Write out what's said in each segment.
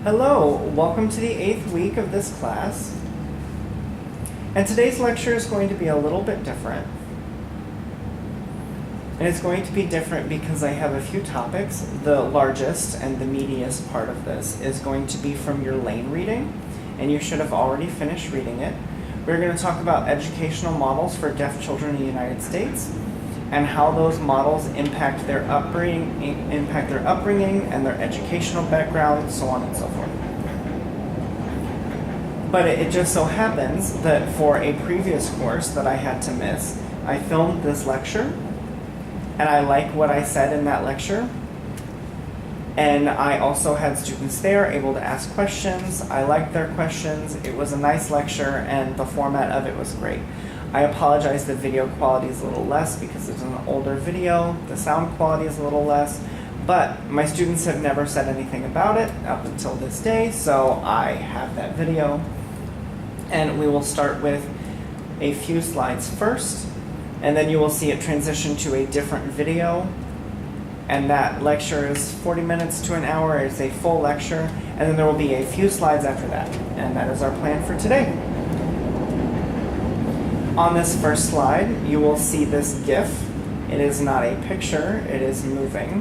Hello, welcome to the 8th week of this class. And today's lecture is going to be a little bit different. And it's going to be different because I have a few topics. The largest and the meatiest part of this is going to be from your lane reading, and you should have already finished reading it. We're going to talk about educational models for deaf children in the United States and how those models impact their upbringing and their educational background, so on and so forth. But it just so happens that for a previous course that I had to miss, I filmed this lecture, and I like what I said in that lecture. And I also had students there able to ask questions. I liked their questions. It was a nice lecture, and the format of it was great. I apologize, the video quality is a little less because it's an older video. The sound quality is a little less, but my students have never said anything about it up until this day, so I have that video. And we will start with a few slides first, and then you will see it transition to a different video. And that lecture is 40 minutes to an hour. It's a full lecture, and then there will be a few slides after that. And that is our plan for today. On this first slide, you will see this GIF. It is not a picture, it is moving.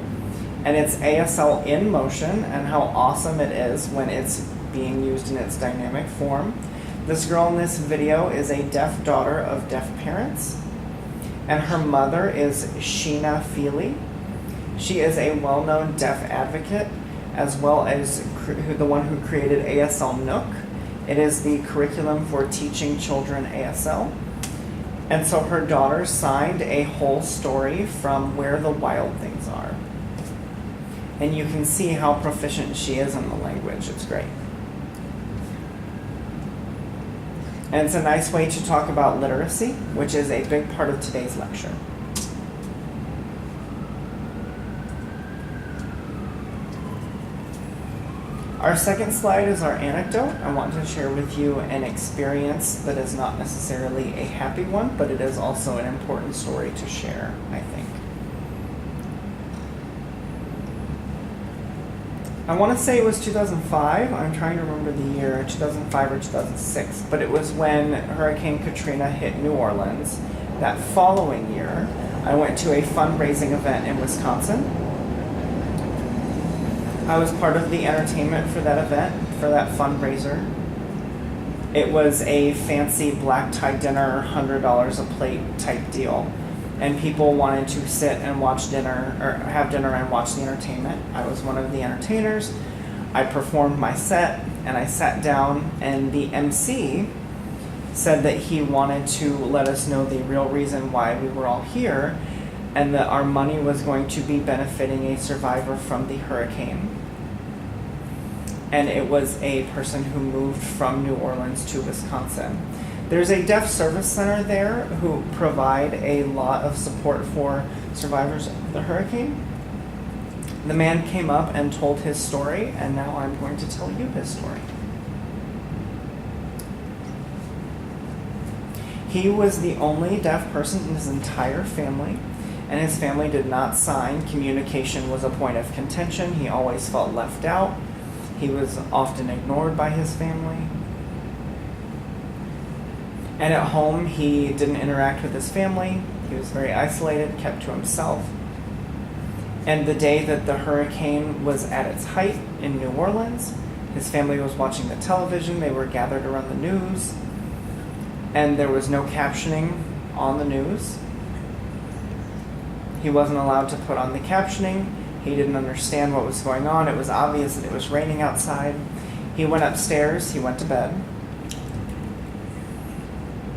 And it's ASL in motion, and how awesome it is when it's being used in its dynamic form. This girl in this video is a deaf daughter of deaf parents, and her mother is Sheena Feely. She is a well-known deaf advocate, as well as the one who created ASL Nook. It is the curriculum for teaching children ASL. And so her daughter signed a whole story from Where the Wild Things Are. And you can see how proficient she is in the language. It's great. And it's a nice way to talk about literacy, which is a big part of today's lecture. Our second slide is our anecdote. I want to share with you an experience that is not necessarily a happy one, but it is also an important story to share, I think. I want to say it was 2005. I'm trying to remember the year, 2005 or 2006, but it was when Hurricane Katrina hit New Orleans. That following year, I went to a fundraising event in Wisconsin. I was part of the entertainment for that event, for that fundraiser. It was a fancy black tie dinner, $100 a plate type deal. And people wanted to sit and watch dinner, or have dinner and watch the entertainment. I was one of the entertainers. I performed my set, and I sat down, and the MC said that he wanted to let us know the real reason why we were all here, and that our money was going to be benefiting a survivor from the hurricane. And it was a person who moved from New Orleans to Wisconsin. There's a deaf service center there who provide a lot of support for survivors of the hurricane. The man came up and told his story, and now I'm going to tell you his story. He was the only deaf person in his entire family, and his family did not sign. Communication was a point of contention. He always felt left out. He was often ignored by his family. And at home, he didn't interact with his family. He was very isolated, kept to himself. And the day that the hurricane was at its height in New Orleans, his family was watching the television. They were gathered around the news. And there was no captioning on the news. He wasn't allowed to put on the captioning. He didn't understand what was going on. It was obvious that it was raining outside. He went upstairs. He went to bed.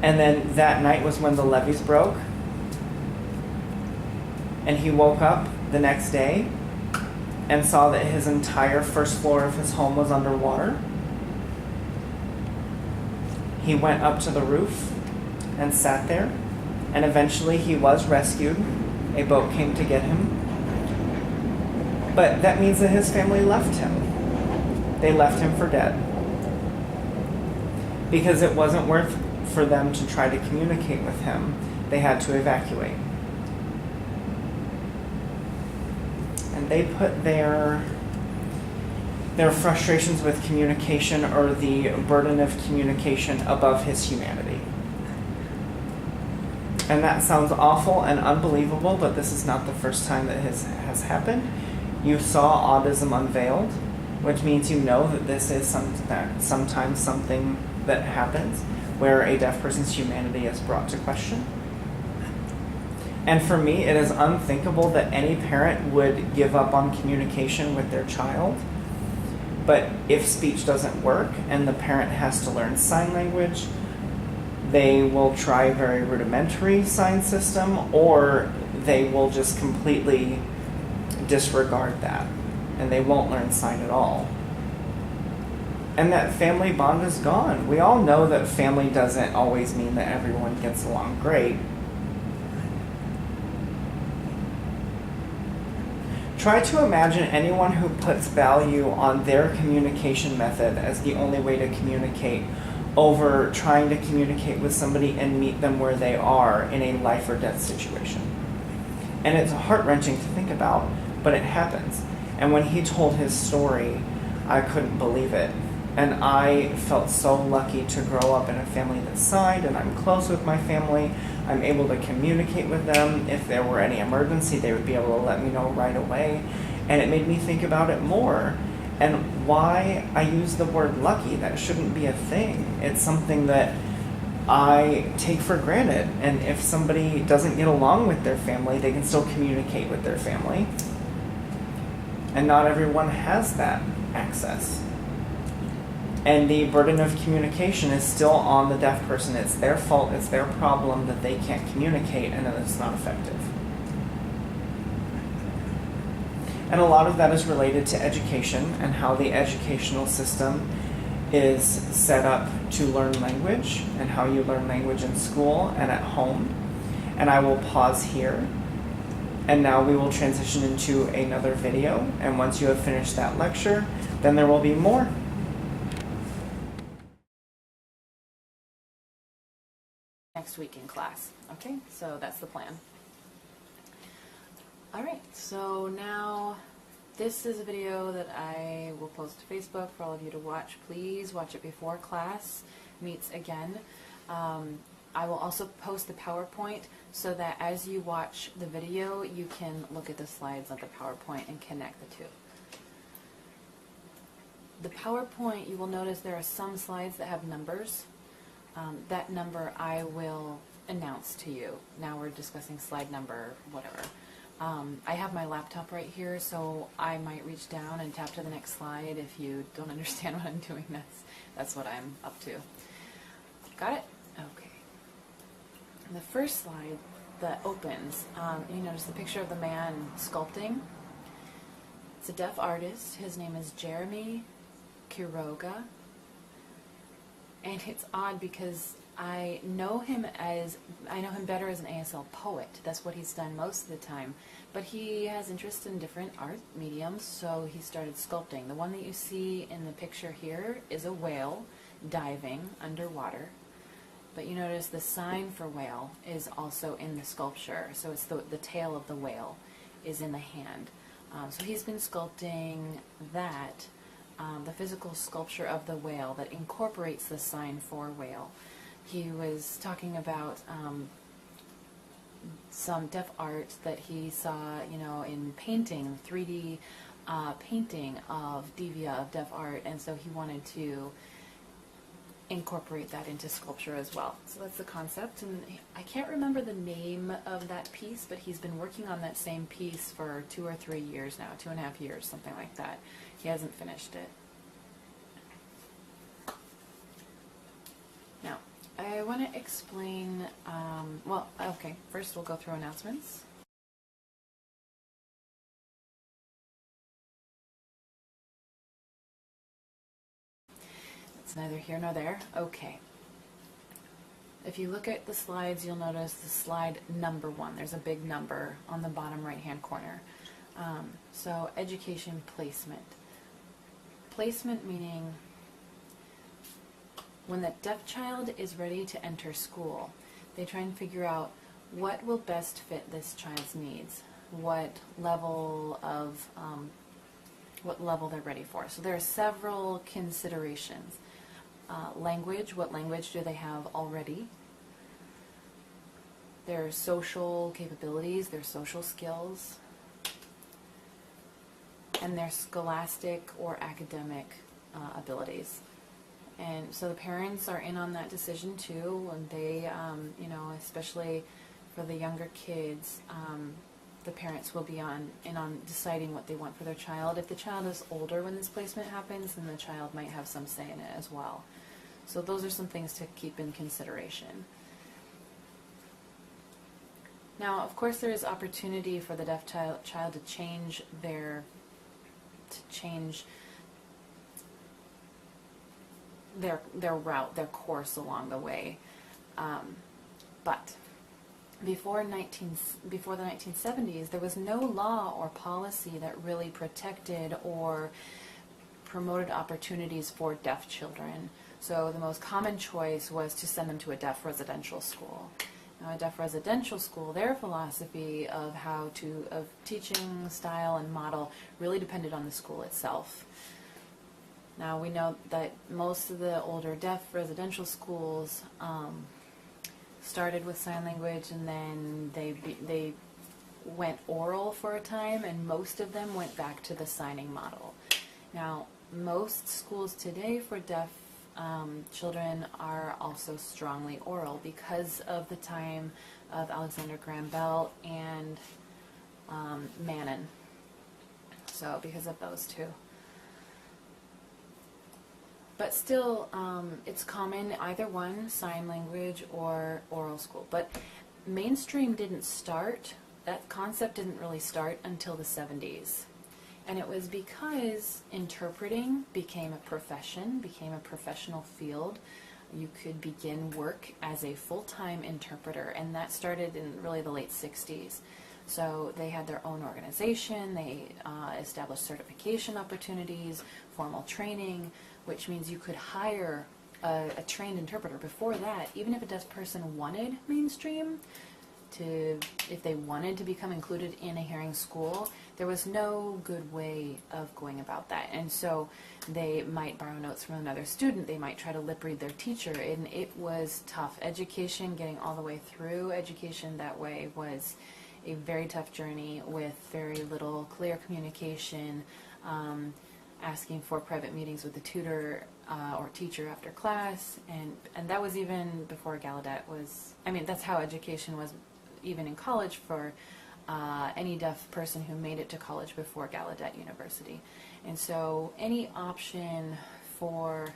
And then that night was when the levees broke. And he woke up the next day and saw that his entire first floor of his home was underwater. He went up to the roof and sat there. And eventually he was rescued. A boat came to get him. But that means that his family left him. They left him for dead. Because it wasn't worth for them to try to communicate with him. They had to evacuate. And they put their their frustrations with communication or the burden of communication above his humanity. And that sounds awful and unbelievable, but this is not the first time that has happened. You saw autism unveiled, which means you know that this is sometimes something that happens where a deaf person's humanity is brought to question. And for me, it is unthinkable that any parent would give up on communication with their child. But if speech doesn't work and the parent has to learn sign language, they will try a very rudimentary sign system, or they will just completely disregard that and they won't learn sign at all. And that family bond is gone. We all know that family doesn't always mean that everyone gets along great. Try to imagine anyone who puts value on their communication method as the only way to communicate over trying to communicate with somebody and meet them where they are in a life or death situation. And it's heart-wrenching to think about, but it happens. And when he told his story, I couldn't believe it. And I felt so lucky to grow up in a family that signed, and I'm close with my family. I'm able to communicate with them. If there were any emergency, they would be able to let me know right away. And it made me think about it more. And why I use the word lucky, that shouldn't be a thing. It's something that I take for granted. And if somebody doesn't get along with their family, they can still communicate with their family. And not everyone has that access. And the burden of communication is still on the deaf person. It's their fault, it's their problem that they can't communicate and that it's not effective. And a lot of that is related to education and how the educational system is set up to learn language and how you learn language in school and at home. And I will pause here. And now we will transition into another video. And once you have finished that lecture, then there will be more. Next week in class. Okay, so that's the plan. Alright, so now this is a video that I will post to Facebook for all of you to watch. Please watch it before class meets again. I will also post the PowerPoint so that as you watch the video, you can look at the slides on the PowerPoint and connect the two. The PowerPoint, you will notice there are some slides that have numbers. That number I will announce to you. Now we're discussing slide number, whatever. I have my laptop right here, so I might reach down and tap to the next slide. If you don't understand what I'm doing, that's what I'm up to. Got it? Okay. The first slide that opens, you notice the picture of the man sculpting. It's a deaf artist. His name is Jeremy Quiroga. And it's odd because I know him better as an ASL poet. That's what he's done most of the time. But he has interest in different art mediums, so he started sculpting. The one that you see in the picture here is a whale diving underwater. But you notice the sign for whale is also in the sculpture. So it's the tail of the whale is in the hand. So he's been sculpting that. The physical sculpture of the whale that incorporates the sign for whale. He was talking about some deaf art that he saw, in painting, 3D painting of Divya of deaf art, and so he wanted to incorporate that into sculpture as well. So that's the concept, and I can't remember the name of that piece, but he's been working on that same piece for 2 or 3 years now, 2.5 years, something like that. He hasn't finished it. Now, I want to explain, okay, first we'll go through announcements. It's neither here nor there. Okay. If you look at the slides, you'll notice the slide number 1. There's a big number on the bottom right-hand corner. So, education placement. Placement meaning when that deaf child is ready to enter school, they try and figure out what will best fit this child's needs. What level of what level they're ready for. So there are several considerations. Language, what language do they have already? Their social capabilities, their social skills, and their scholastic or academic abilities. And so the parents are in on that decision too, and they, especially for the younger kids, the parents will be in on deciding what they want for their child. If the child is older when this placement happens, then the child might have some say in it as well. So those are some things to keep in consideration. Now, of course, there is opportunity for the deaf child to change their route, their course along the way. But before the 1970s, there was no law or policy that really protected or promoted opportunities for deaf children. So the most common choice was to send them to a deaf residential school. Now, a deaf residential school, their philosophy of teaching style and model really depended on the school itself. Now, we know that most of the older deaf residential schools started with sign language, and then they went oral for a time, and most of them went back to the signing model. Now, most schools today for deaf children are also strongly oral because of the time of Alexander Graham Bell and Manon. So because of those two. But still, it's common, either one, sign language or oral school. But mainstream didn't start, that concept didn't really start until the 70s. And it was because interpreting became a profession, became a professional field. You could begin work as a full-time interpreter, and that started in really the late 60s. So they had their own organization, they established certification opportunities, formal training, which means you could hire a trained interpreter. Before that, even if a deaf person wanted mainstream, if they wanted to become included in a hearing school, there was no good way of going about that. And so they might borrow notes from another student, they might try to lip read their teacher, and it was tough. Education, getting all the way through education that way, was a very tough journey with very little clear communication, asking for private meetings with the tutor or teacher after class, and that was even before Gallaudet was, that's how education was even in college for any deaf person who made it to college before Gallaudet University. And so any option for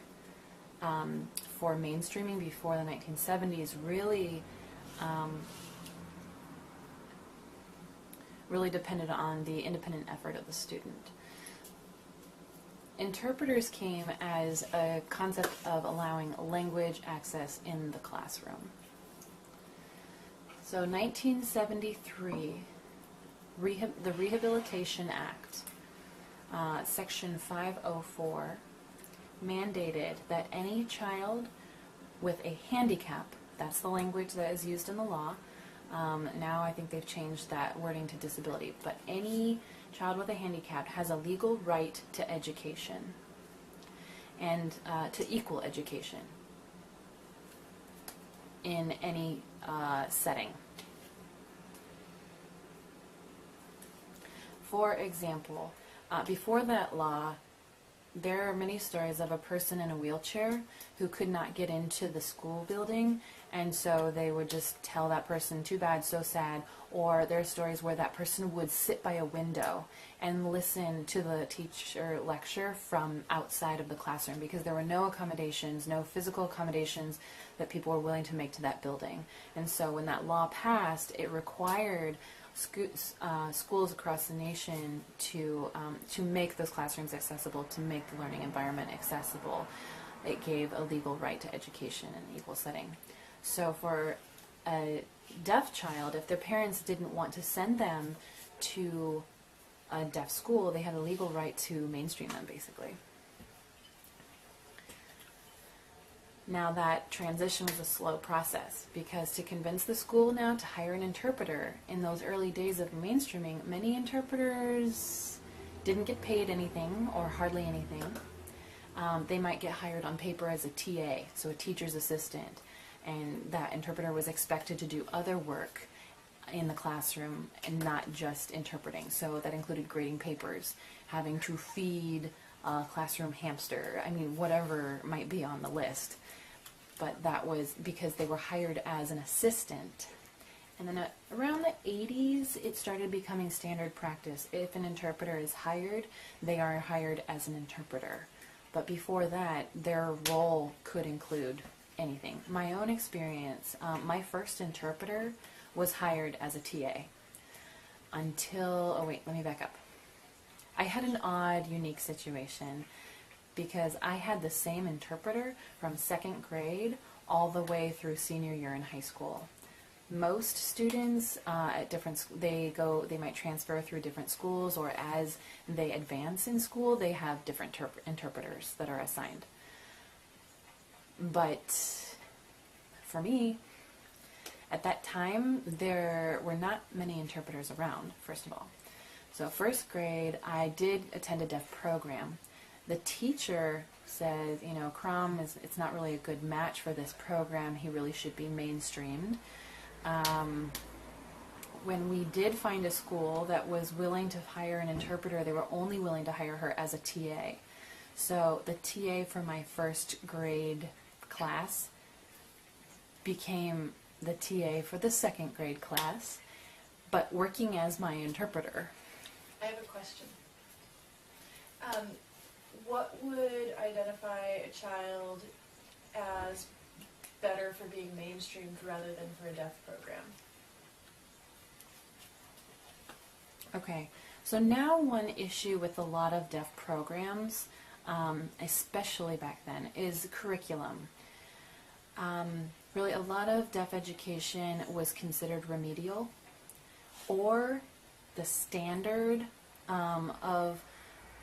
mainstreaming before the 1970s really depended on the independent effort of the student. Interpreters came as a concept of allowing language access in the classroom. So 1973, the Rehabilitation Act, Section 504, mandated that any child with a handicap, that's the language that is used in the law, now I think they've changed that wording to disability, but any child with a handicap has a legal right to education and to equal education in any setting. For example, before that law, there are many stories of a person in a wheelchair who could not get into the school building, and so they would just tell that person, too bad, so sad. Or there are stories where that person would sit by a window and listen to the teacher lecture from outside of the classroom because there were no accommodations, no physical accommodations that people were willing to make to that building. And so when that law passed, it required schools across the nation to make those classrooms accessible, to make the learning environment accessible. It gave a legal right to education in an equal setting. So for a deaf child, if their parents didn't want to send them to a deaf school, they had a legal right to mainstream them, basically. Now that transition was a slow process because to convince the school now to hire an interpreter in those early days of mainstreaming, many interpreters didn't get paid anything or hardly anything. They might get hired on paper as a TA, so a teacher's assistant, and that interpreter was expected to do other work in the classroom and not just interpreting. So that included grading papers, having to feed a classroom hamster, I mean, whatever might be on the list. But that was because they were hired as an assistant. And then around the 80s, it started becoming standard practice. If an interpreter is hired, they are hired as an interpreter. But before that, their role could include anything. My own experience, my first interpreter was hired as a TA until, oh wait, let me back up. I had an odd, unique situation because I had the same interpreter from 2nd grade all the way through senior year in high school. Most students at they might transfer through different schools, or as they advance in school, they have different interpreters that are assigned. But for me, at that time, there were not many interpreters around, first of all. So 1st grade, I did attend a deaf program. The teacher said, you know, Crom it's not really a good match for this program. He really should be mainstreamed. When we did find a school that was willing to hire an interpreter, they were only willing to hire her as a TA. So the TA for my 1st grade class became the TA for the 2nd grade class, but working as my interpreter. I have a question. What would identify a child as better for being mainstreamed rather than for a deaf program? Okay, so now one issue with a lot of deaf programs, especially back then, is curriculum. Really, a lot of deaf education was considered remedial, or the standard of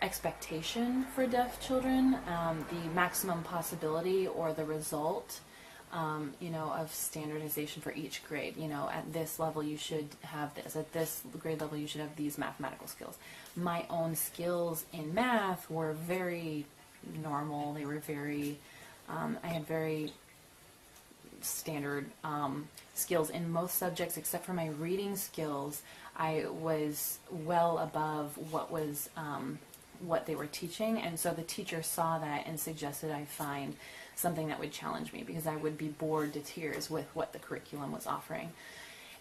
expectation for deaf children, the maximum possibility or the result, you know, of standardization for each grade. You know, at this level you should have this, at this grade level you should have these mathematical skills. My own skills in math were very normal. They were very, I had very standard skills in most subjects except for my reading skills. I was well above what they were teaching, and so the teacher saw that and suggested I find something that would challenge me because I would be bored to tears with what the curriculum was offering.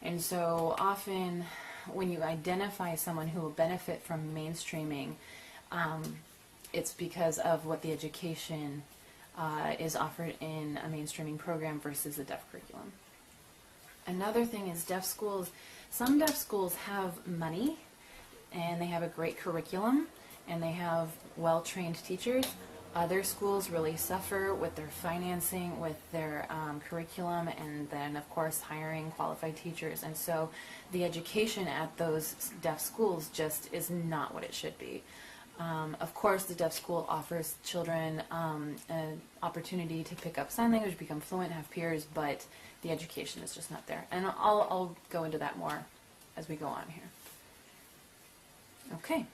And so often when you identify someone who will benefit from mainstreaming, it's because of what the education is offered in a mainstreaming program versus a deaf curriculum. Another thing is deaf schools. Some deaf schools have money and they have a great curriculum and they have well-trained teachers. Other schools really suffer with their financing, with their curriculum, and then of course hiring qualified teachers. And so the education at those deaf schools just is not what it should be. Of course, the deaf school offers children an opportunity to pick up sign language, become fluent, have peers, but the education is just not there. And I'll go into that more as we go on here. Okay.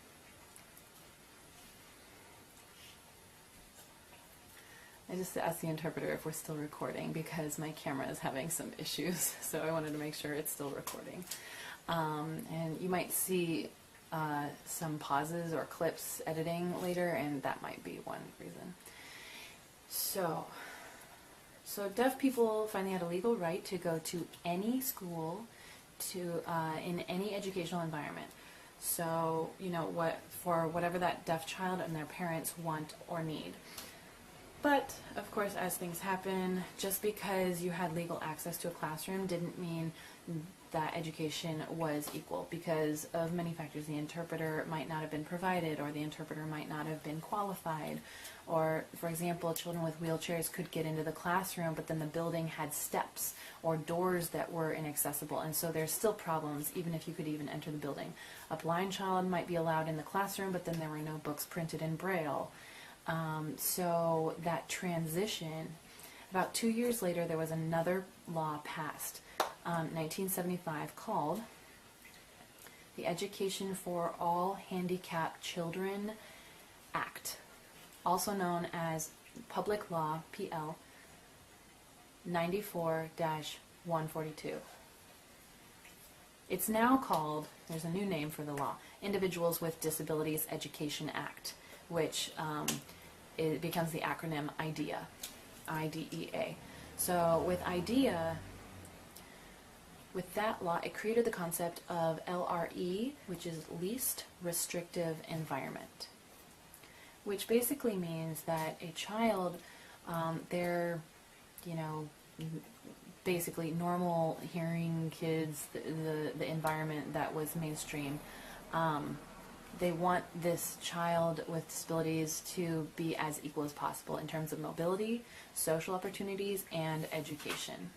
I just asked the interpreter if we're still recording because my camera is having some issues, so I wanted to make sure it's still recording. And you might see some pauses or clips editing later, and that might be one reason. So deaf people find they had a legal right to go to any school, in any educational environment. So, you know, for whatever that deaf child and their parents want or need. But, of course, as things happen, just because you had legal access to a classroom didn't mean that education was equal, because of many factors. The interpreter might not have been provided, or the interpreter might not have been qualified, or, for example, children with wheelchairs could get into the classroom, but then the building had steps or doors that were inaccessible, and so there's still problems even if you could even enter the building. A blind child might be allowed in the classroom, but then there were no books printed in Braille. So that transition, about 2 years later, there was another law passed, 1975, called the the Education for All Handicapped Children Act, also known as Public Law PL 94-142. It's now called, there's a new name for the law, Individuals with Disabilities Education Act, which it becomes the acronym IDEA, IDEA. So with IDEA, with that law, it created the concept of LRE, which is Least Restrictive Environment, which basically means that a child, they're, you know, basically normal hearing kids, the environment that was mainstream, they want this child with disabilities to be as equal as possible in terms of mobility, social opportunities, and education.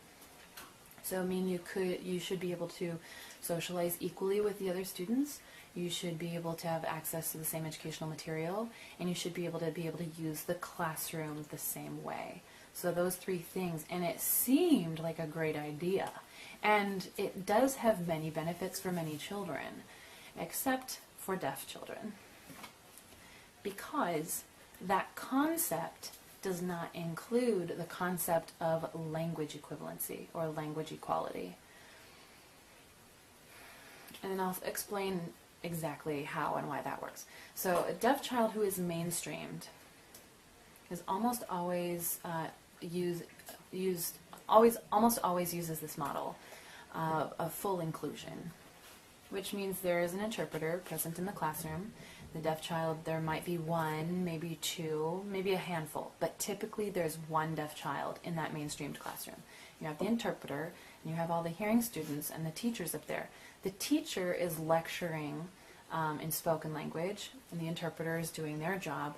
So I mean, you should be able to socialize equally with the other students. You should be able to have access to the same educational material, and you should be able to use the classroom the same way. So those three things, and it seemed like a great idea. And it does have many benefits for many children, except for deaf children. Because that concept does not include the concept of language equivalency or language equality. And I'll explain exactly how and why that works. So a deaf child who is mainstreamed is almost always almost always uses this model of full inclusion, which means there is an interpreter present in the classroom. The deaf child, there might be one, maybe two, maybe a handful, but typically there's one deaf child in that mainstreamed classroom. You have the interpreter, and you have all the hearing students and the teachers up there. The teacher is lecturing in spoken language, and the interpreter is doing their job,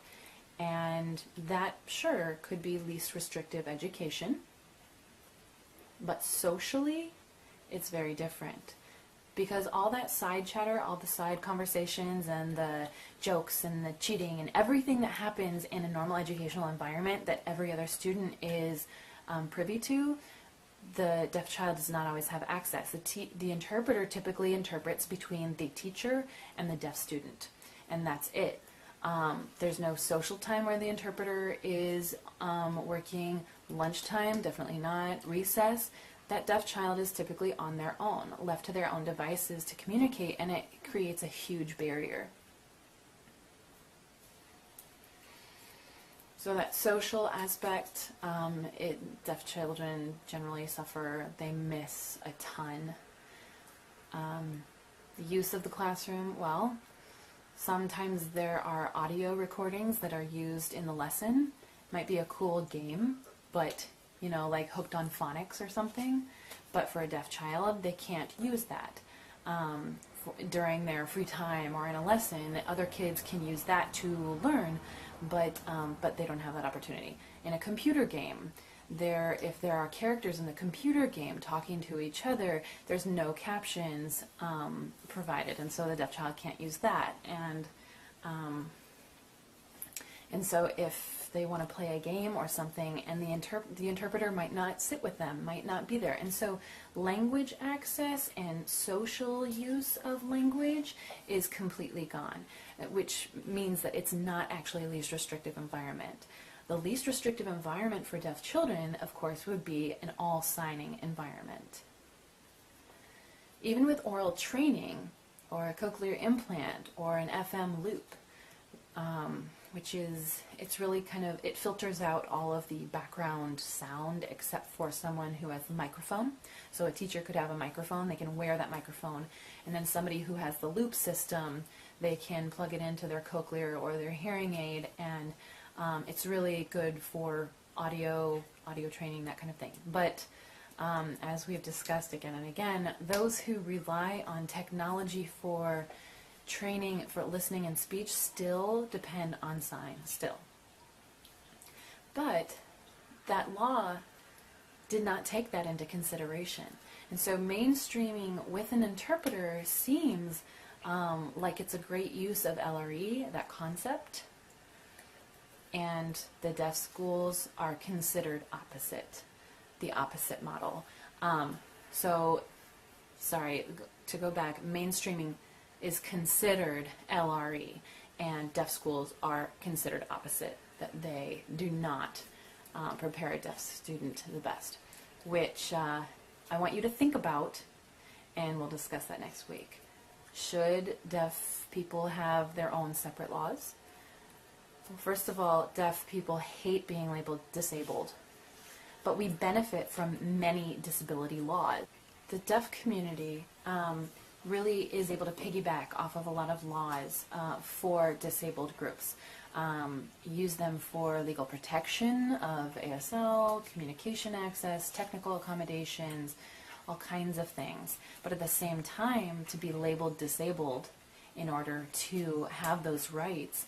and that, sure, could be least restrictive education, but socially, it's very different. Because all that side chatter, all the side conversations and the jokes and the cheating and everything that happens in a normal educational environment that every other student is privy to, the deaf child does not always have access. The interpreter typically interprets between the teacher and the deaf student, and that's it. There's no social time where the interpreter is working. Lunchtime, definitely not. Recess. That deaf child is typically on their own, left to their own devices to communicate, and it creates a huge barrier. So that social aspect, deaf children generally suffer, they miss a ton. The use of the classroom, well, sometimes there are audio recordings that are used in the lesson. Might be a cool game, but you know, like Hooked on Phonics or something, but for a deaf child, they can't use that during their free time or in a lesson. Other kids can use that to learn, but they don't have that opportunity. In a computer game, if there are characters in the computer game talking to each other, there's no captions provided, and so the deaf child can't use that. And so if they want to play a game or something, and the interpreter might not sit with them, might not be there. And so language access and social use of language is completely gone, which means that it's not actually a least restrictive environment. The least restrictive environment for deaf children, of course, would be an all-signing environment. Even with oral training, or a cochlear implant, or an FM loop, which is, it's really kind of, it filters out all of the background sound except for someone who has the microphone. So a teacher could have a microphone, they can wear that microphone, and then somebody who has the loop system, they can plug it into their cochlear or their hearing aid, and it's really good for audio training, that kind of thing. But as we have discussed again and again, those who rely on technology for training for listening and speech still depend on signs, still. But that law did not take that into consideration. And so mainstreaming with an interpreter seems like it's a great use of LRE, that concept, and the deaf schools are considered opposite, the opposite model. So, sorry, to go back, mainstreaming is considered LRE, and deaf schools are considered opposite, that they do not prepare a deaf student the best, which I want you to think about, and we'll discuss that next week. Should deaf people have their own separate laws? Well, first of all, deaf people hate being labeled disabled, but we benefit from many disability laws. The deaf community really is able to piggyback off of a lot of laws for disabled groups. Use them for legal protection of ASL, communication access, technical accommodations, all kinds of things. But at the same time, to be labeled disabled in order to have those rights,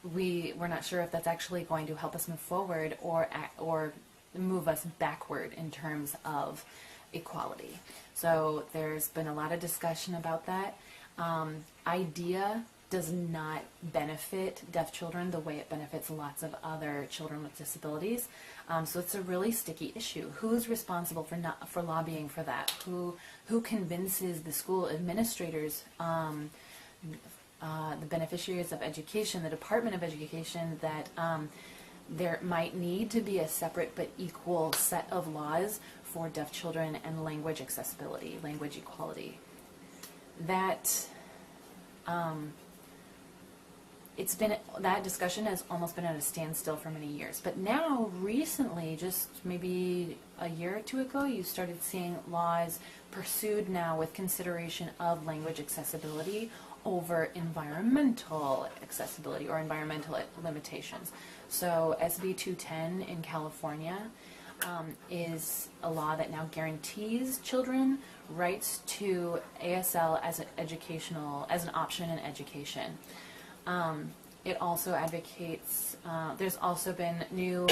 we're not sure if that's actually going to help us move forward or move us backward in terms of equality. So there's been a lot of discussion about that. IDEA does not benefit deaf children the way it benefits lots of other children with disabilities. So it's a really sticky issue. Who's responsible for lobbying for that? Who convinces the school administrators, the beneficiaries of education, the Department of Education, that there might need to be a separate but equal set of laws for deaf children and language accessibility, language equality? That that discussion has almost been at a standstill for many years. But now, recently, just maybe a year or two ago, you started seeing laws pursued now with consideration of language accessibility over environmental accessibility or environmental limitations. So SB 210 in California is a law that now guarantees children rights to ASL as an option in education. It also advocates, there's also been new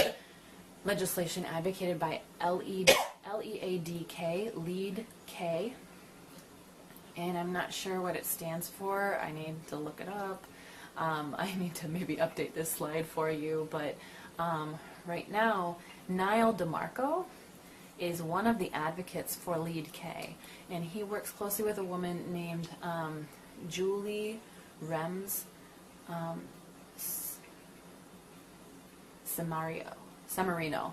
legislation advocated by LEADK, LEAD K, and I'm not sure what it stands for. I need to look it up. I need to maybe update this slide for you, but right now, Niall DeMarco is one of the advocates for LEAD K, and he works closely with a woman named Julie Rems Samarino,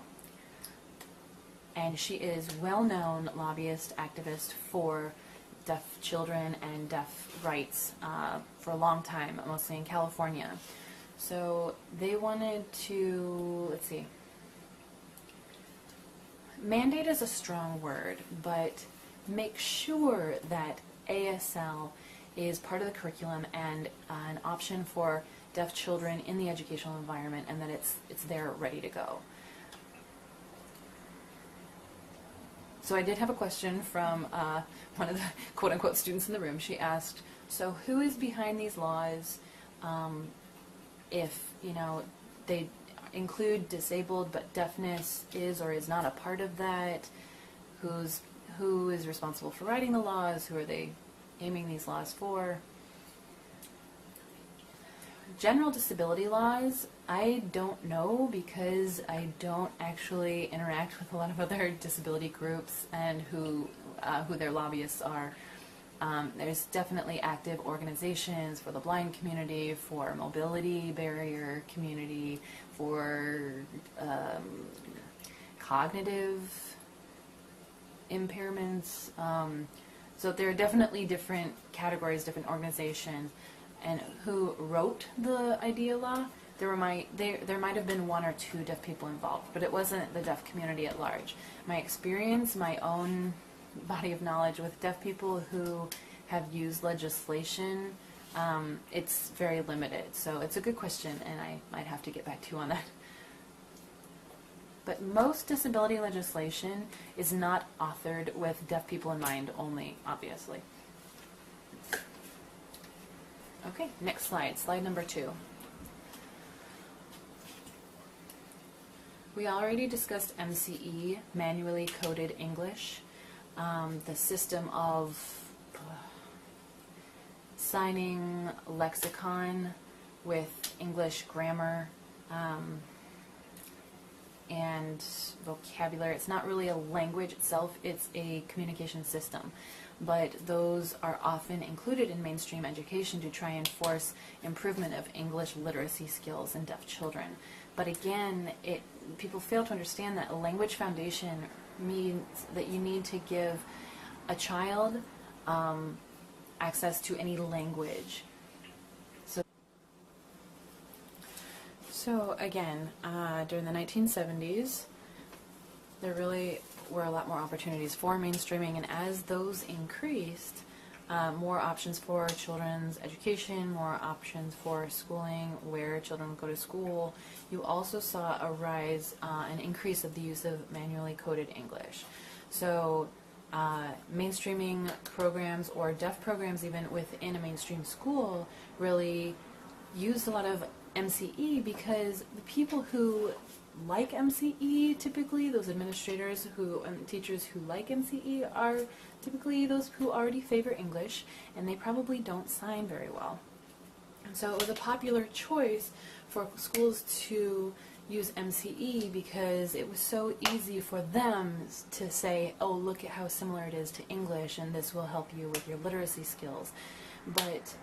and she is well-known lobbyist activist for deaf children and deaf rights for a long time, mostly in California. So they wanted to, let's see, mandate is a strong word, but make sure that ASL is part of the curriculum and an option for deaf children in the educational environment, and that it's there ready to go. So I did have a question from one of the quote-unquote students in the room. She asked, so who is behind these laws if, they include disabled but deafness is or is not a part of that? Who is responsible for writing the laws? Who are they aiming these laws for? General disability laws, I don't know, because I don't actually interact with a lot of other disability groups and who their lobbyists are. There's definitely active organizations for the blind community, for mobility barrier community, for cognitive impairments. So there are definitely different categories, different organizations. And who wrote the IDEA law? There might have been one or two deaf people involved, but it wasn't the deaf community at large. My experience, my own body of knowledge with deaf people who have used legislation, it's very limited. So it's a good question, and I might have to get back to you on that. But most disability legislation is not authored with deaf people in mind only, obviously. Okay, next slide, slide number 2. We already discussed MCE, manually coded English, the system of signing lexicon with English grammar and vocabulary. It's not really a language itself, it's a communication system. but those are often included in mainstream education to try and force improvement of English literacy skills in deaf children. But again, people fail to understand that a language foundation means that you need to give a child access to any language. So again, during the 1970s, there really were a lot more opportunities for mainstreaming, and as those increased, more options for children's education, more options for schooling, where children would go to school. You also saw a rise, an increase of the use of manually coded English. So mainstreaming programs, or deaf programs even within a mainstream school, really used a lot of MCE, because the people who like MCE, typically those administrators who teachers who like MCE are typically those who already favor English, and they probably don't sign very well. And so it was a popular choice for schools to use MCE because it was so easy for them to say, oh, look at how similar it is to English, and this will help you with your literacy skills. But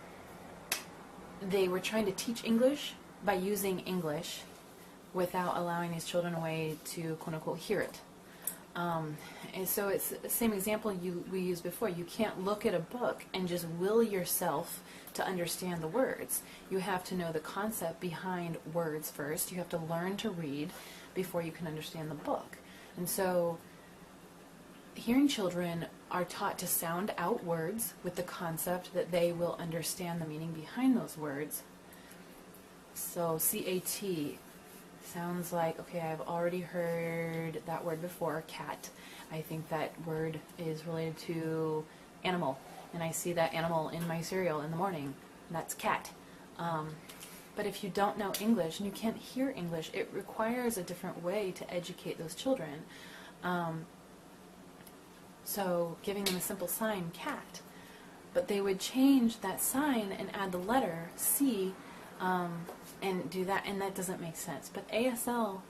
they were trying to teach English by using English without allowing these children a way to, quote-unquote, hear it. And so it's the same example we used before. You can't look at a book and just will yourself to understand the words. You have to know the concept behind words first. You have to learn to read before you can understand the book. And so hearing children are taught to sound out words with the concept that they will understand the meaning behind those words. So CAT sounds like, okay, I've already heard that word before, cat. I think that word is related to animal, and I see that animal in my cereal in the morning, and that's cat. But if you don't know English and you can't hear English, it requires a different way to educate those children. So giving them a simple sign, cat, but they would change that sign and add the letter C, and do that, and that doesn't make sense. But ASL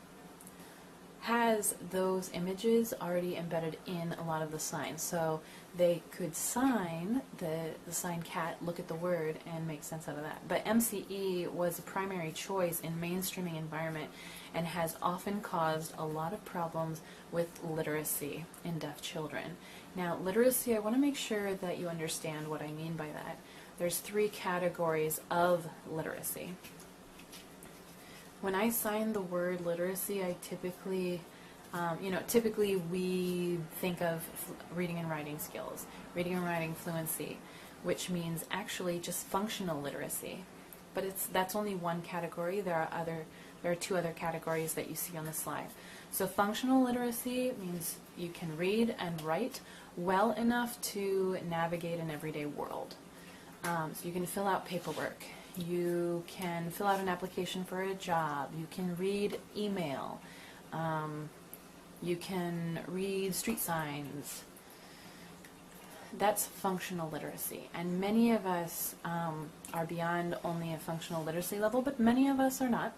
has those images already embedded in a lot of the signs, so they could sign the sign cat, look at the word, and make sense out of that. But MCE was a primary choice in mainstreaming environment and has often caused a lot of problems with literacy in deaf children. Now, literacy, I want to make sure that you understand what I mean by that. There's 3 categories of literacy. When I sign the word literacy, I typically, typically we think of reading and writing skills, reading and writing fluency, which means actually just functional literacy. But that's only one category. There are 2 other categories that you see on the slide. So functional literacy means you can read and write well enough to navigate an everyday world. So you can fill out paperwork. You can fill out an application for a job. You can read email. You can read street signs. That's functional literacy. And many of us are beyond only a functional literacy level, but many of us are not.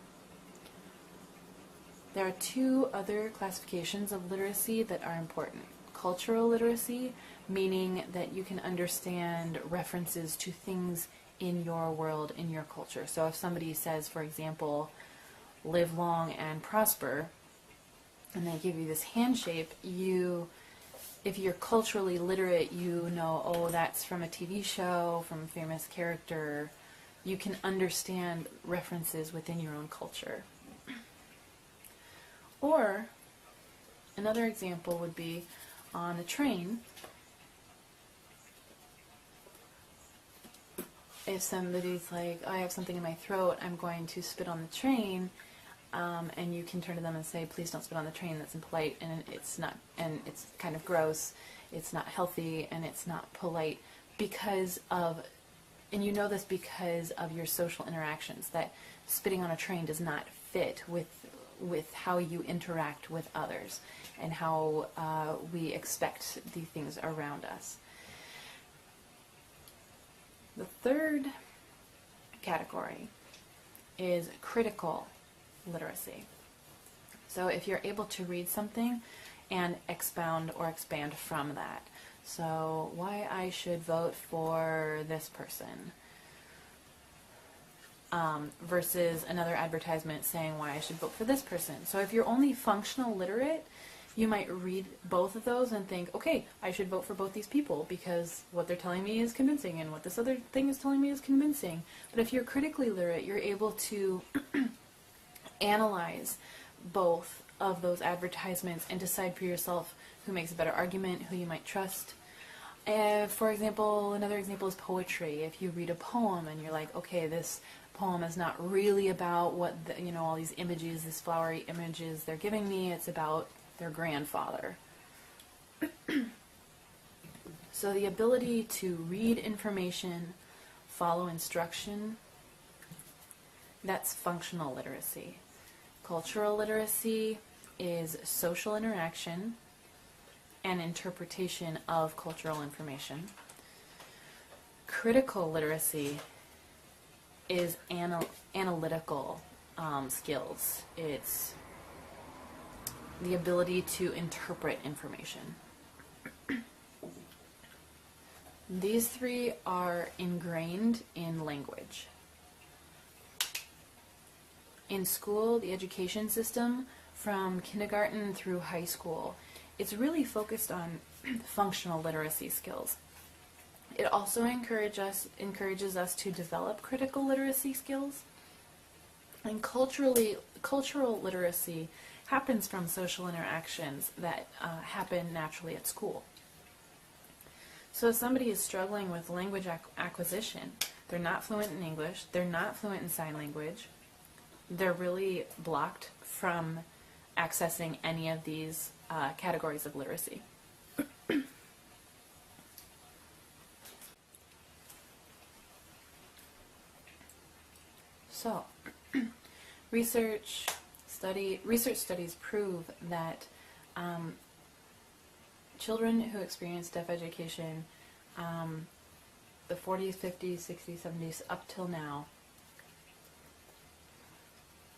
There are 2 other classifications of literacy that are important. Cultural literacy, meaning that you can understand references to things in your world, in your culture. So if somebody says, for example, live long and prosper, and they give you this hand shape, if you're culturally literate, you know, oh, that's from a TV show, from a famous character. You can understand references within your own culture. Or another example would be on a train. If somebody's like, I have something in my throat, I'm going to spit on the train, and you can turn to them and say, please don't spit on the train, that's impolite, and it's not, and it's kind of gross, it's not healthy, and it's not polite, and you know this because of your social interactions, that spitting on a train does not fit with how you interact with others and how we expect the things around us. The third category is critical literacy. So if you're able to read something and expound or expand from that. So why I should vote for this person versus another advertisement saying why I should vote for this person. So if you're only functional literate, you might read both of those and think, okay, I should vote for both these people because what they're telling me is convincing and what this other thing is telling me is convincing. But if you're critically literate, you're able to analyze both of those advertisements and decide for yourself who makes a better argument, who you might trust. For example, another example is poetry. If you read a poem and you're like, okay, this poem is not really about what all these images, these flowery images they're giving me. It's about their grandfather. So the ability to read information, follow instruction, that's functional literacy. Cultural literacy is social interaction and interpretation of cultural information. Critical literacy is analytical skills. It's the ability to interpret information. These three are ingrained in language. In school, the education system, from kindergarten through high school, it's really focused on functional literacy skills. It also encourages us to develop critical literacy skills. And cultural literacy happens from social interactions that happen naturally at school. So if somebody is struggling with language acquisition, they're not fluent in English, they're not fluent in sign language, they're really blocked from accessing any of these categories of literacy. So, research studies prove that children who experience deaf education, the 40s, 50s, 60s, 70s, up till now,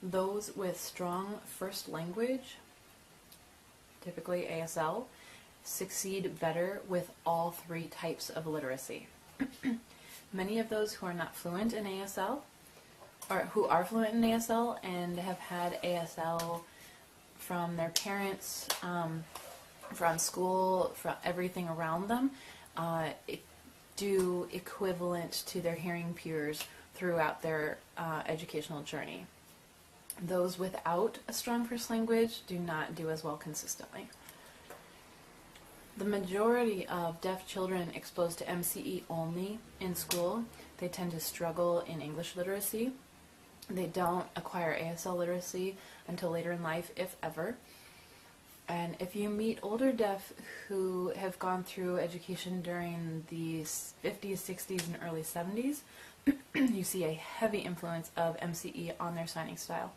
those with strong first language, typically ASL, succeed better with all three types of literacy. Many of those who are not fluent in ASL, or who are fluent in ASL and have had ASL from their parents, from school, from everything around them, do equivalent to their hearing peers throughout their educational journey. Those without a strong first language do not do as well consistently. The majority of deaf children exposed to MCE only in school, they tend to struggle in English literacy. They don't acquire ASL literacy until later in life, if ever. And if you meet older deaf who have gone through education during the 50s, 60s, and early 70s, you see a heavy influence of MCE on their signing style.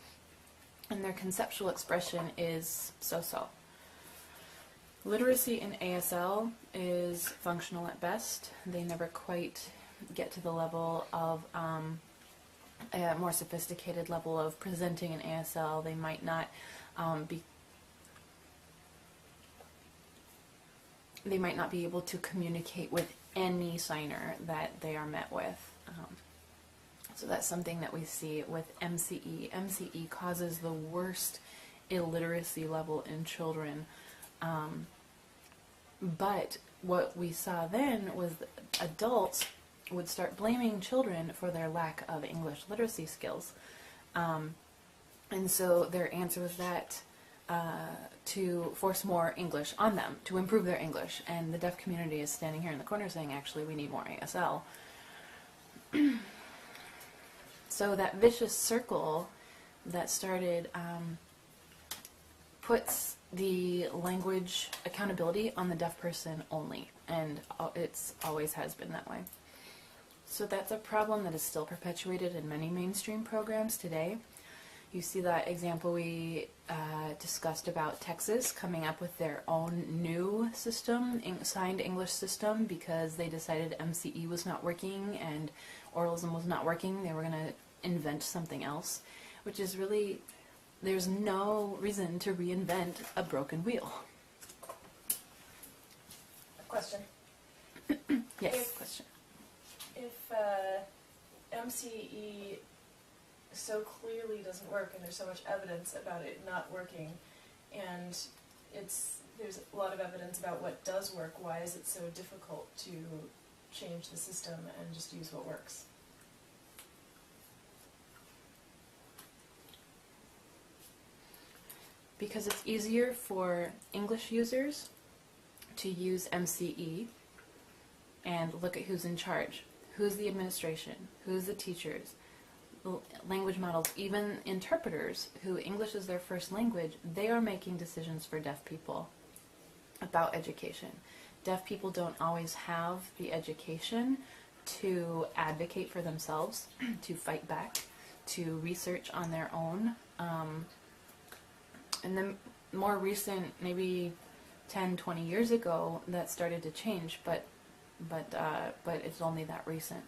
And their conceptual expression is so-so. Literacy in ASL is functional at best. They never quite get to the level of a more sophisticated level of presenting an ASL. They might not be able to communicate with any signer that they are met with. So that's something that we see with MCE. MCE causes the worst illiteracy level in children. But what we saw then was adults would start blaming children for their lack of English literacy skills. And so their answer was that to force more English on them, to improve their English. And the deaf community is standing here in the corner saying, actually, we need more ASL. So that vicious circle that started puts the language accountability on the deaf person only, and it's always has been that way. So that's a problem that is still perpetuated in many mainstream programs today. You see that example we discussed about Texas coming up with their own new system, signed English system, because they decided MCE was not working and oralism was not working. They were going to invent something else, which is really, there's no reason to reinvent a broken wheel. Question. Yes, If- question. If MCE so clearly doesn't work, and there's so much evidence about it not working, and there's a lot of evidence about what does work, why is it so difficult to change the system and just use what works? Because it's easier for English users to use MCE and look at who's in charge, who's the administration, who's the teachers, language models, even interpreters who English is their first language. They are making decisions for deaf people about education. Deaf people don't always have the education to advocate for themselves, to fight back, to research on their own. And then more recent, maybe 10, 20 years ago, that started to change, but it's only that recent.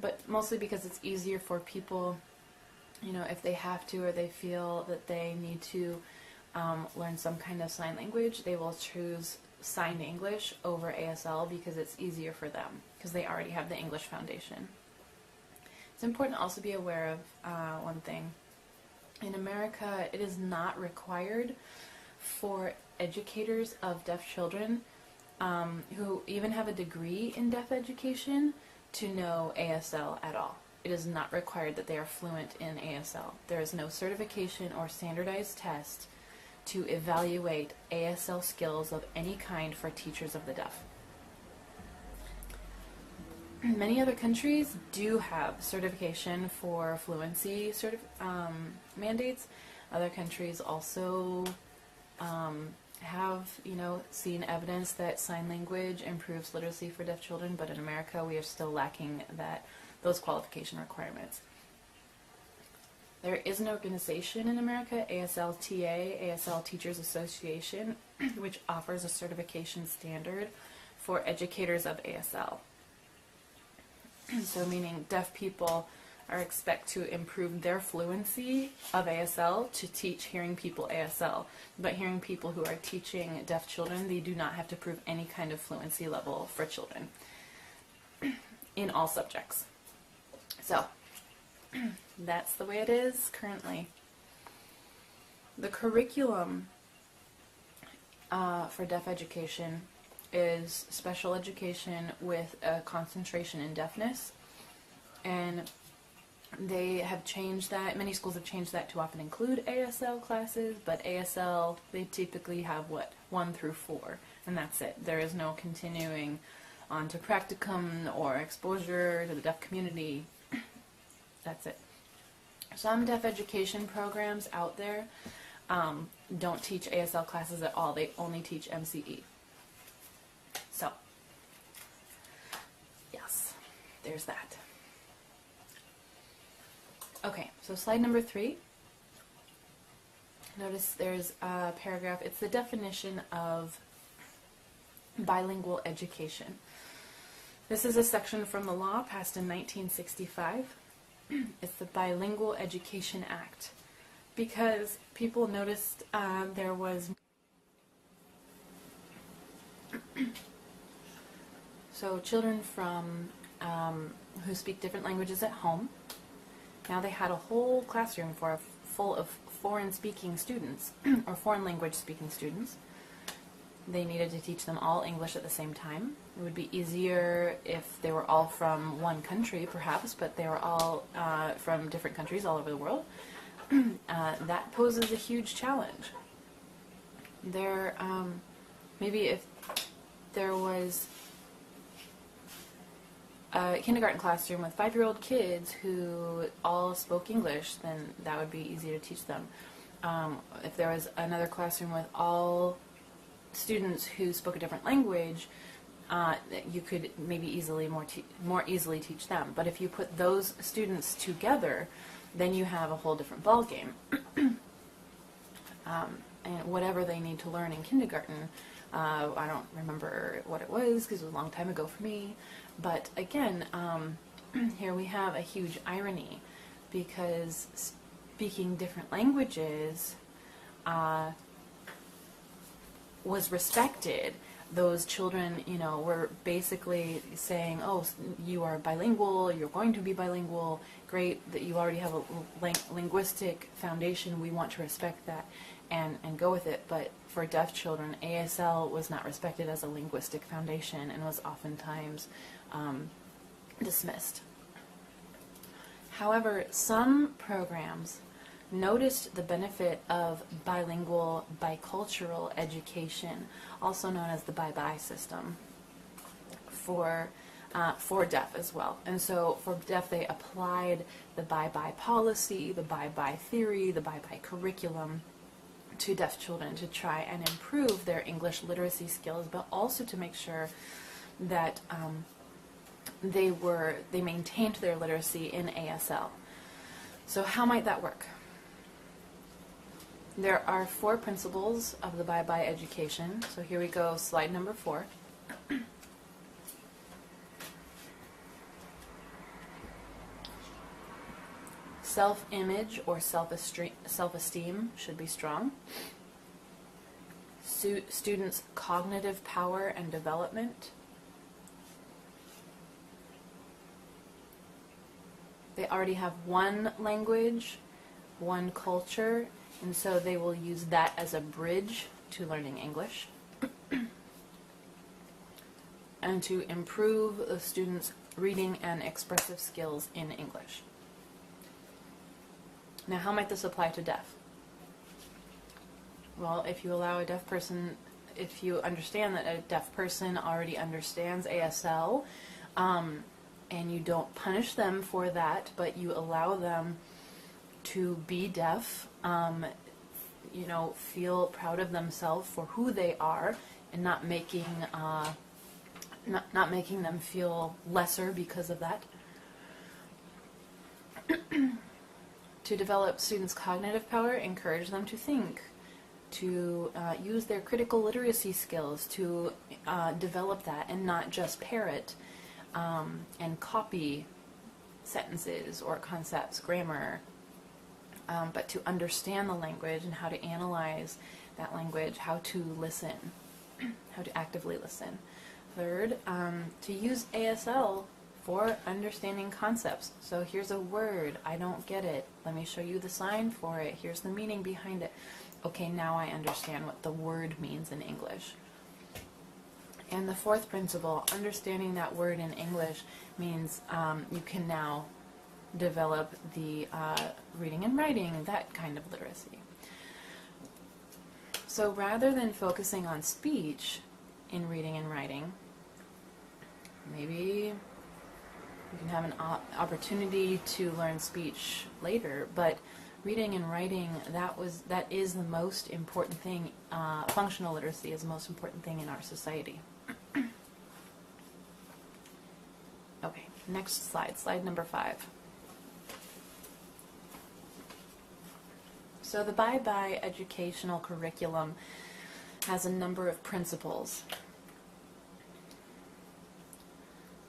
But mostly because it's easier for people, you know, if they have to or they feel that they need to learn some kind of sign language, they will choose sign English over ASL because it's easier for them, because they already have the English foundation. It's important to also be aware of one thing. In America, it is not required for educators of deaf children who even have a degree in deaf education to know ASL at all. It is not required that they are fluent in ASL. There is no certification or standardized test to evaluate ASL skills of any kind for teachers of the deaf. Many other countries do have certification for fluency mandates. Other countries also have, you know, seen evidence that sign language improves literacy for deaf children, but in America we are still lacking those qualification requirements. There is an organization in America, ASLTA, ASL Teachers Association, which offers a certification standard for educators of ASL. So meaning deaf people are expected to improve their fluency of ASL to teach hearing people ASL. But hearing people who are teaching deaf children, they do not have to prove any kind of fluency level for children in all subjects. So that's the way it is currently. The curriculum for deaf education is special education with a concentration in deafness, and they have changed that. Many schools have changed that to often include ASL classes, but ASL, they typically have 1 through 4, and that's it. There is no continuing on to practicum or exposure to the deaf community. That's it. Some deaf education programs out there don't teach ASL classes at all. They only teach MCE. So, yes, there's that. Okay, so slide number 3. Notice there's a paragraph. It's the definition of bilingual education. This is a section from the law passed in 1965. It's the Bilingual Education Act, because people noticed there was so children from who speak different languages at home. Now they had a whole classroom full of foreign-speaking students or foreign language-speaking students. They needed to teach them all English at the same time. It would be easier if they were all from one country, perhaps, but they were all from different countries all over the world. That poses a huge challenge. Maybe if there was a kindergarten classroom with 5-year-old kids who all spoke English, then that would be easy to teach them. If there was another classroom with all students who spoke a different language, you could maybe more easily teach them. But if you put those students together, then you have a whole different ballgame. And whatever they need to learn in kindergarten, I don't remember what it was because it was a long time ago for me. But again, here we have a huge irony, because speaking different languages was respected. Those children, you know, were basically saying, oh, you are bilingual, you're going to be bilingual, great that you already have a linguistic foundation, we want to respect that and go with it. But for deaf children, ASL was not respected as a linguistic foundation and was oftentimes dismissed. However, some programs noticed the benefit of bilingual, bicultural education, also known as the Bye-Bye system, for deaf as well. And so for deaf, they applied the Bye-Bye policy, the Bye-Bye theory, the Bye-Bye curriculum to deaf children to try and improve their English literacy skills, but also to make sure that they maintained their literacy in ASL. So how might that work? There are 4 principles of the Bye-Bye education. So here we go, slide number 4. Self-image or self-esteem should be strong. Students' cognitive power and development. They already have one language, one culture, and so they will use that as a bridge to learning English. And to improve the students' reading and expressive skills in English. Now, how might this apply to deaf? Well, if you allow a deaf person, if you understand that a deaf person already understands ASL, and you don't punish them for that, but you allow them to be deaf, you know, feel proud of themselves for who they are, and not making them feel lesser because of that. To develop students' cognitive power, encourage them to think, to use their critical literacy skills, to develop that and not just parrot and copy sentences or concepts, grammar, but to understand the language and how to analyze that language, how to listen, how to actively listen. Third, to use ASL for understanding concepts. So here's a word, I don't get it. Let me show you the sign for it. Here's the meaning behind it. Okay, now I understand what the word means in English. And the 4th principle, understanding that word in English means you can now develop the reading and writing and that kind of literacy. So rather than focusing on speech in reading and writing, maybe you can have an opportunity to learn speech later, but reading and writing, that is the most important thing. Functional literacy is the most important thing in our society. Okay, next slide, slide number 5. So the Bye-Bye educational curriculum has a number of principles.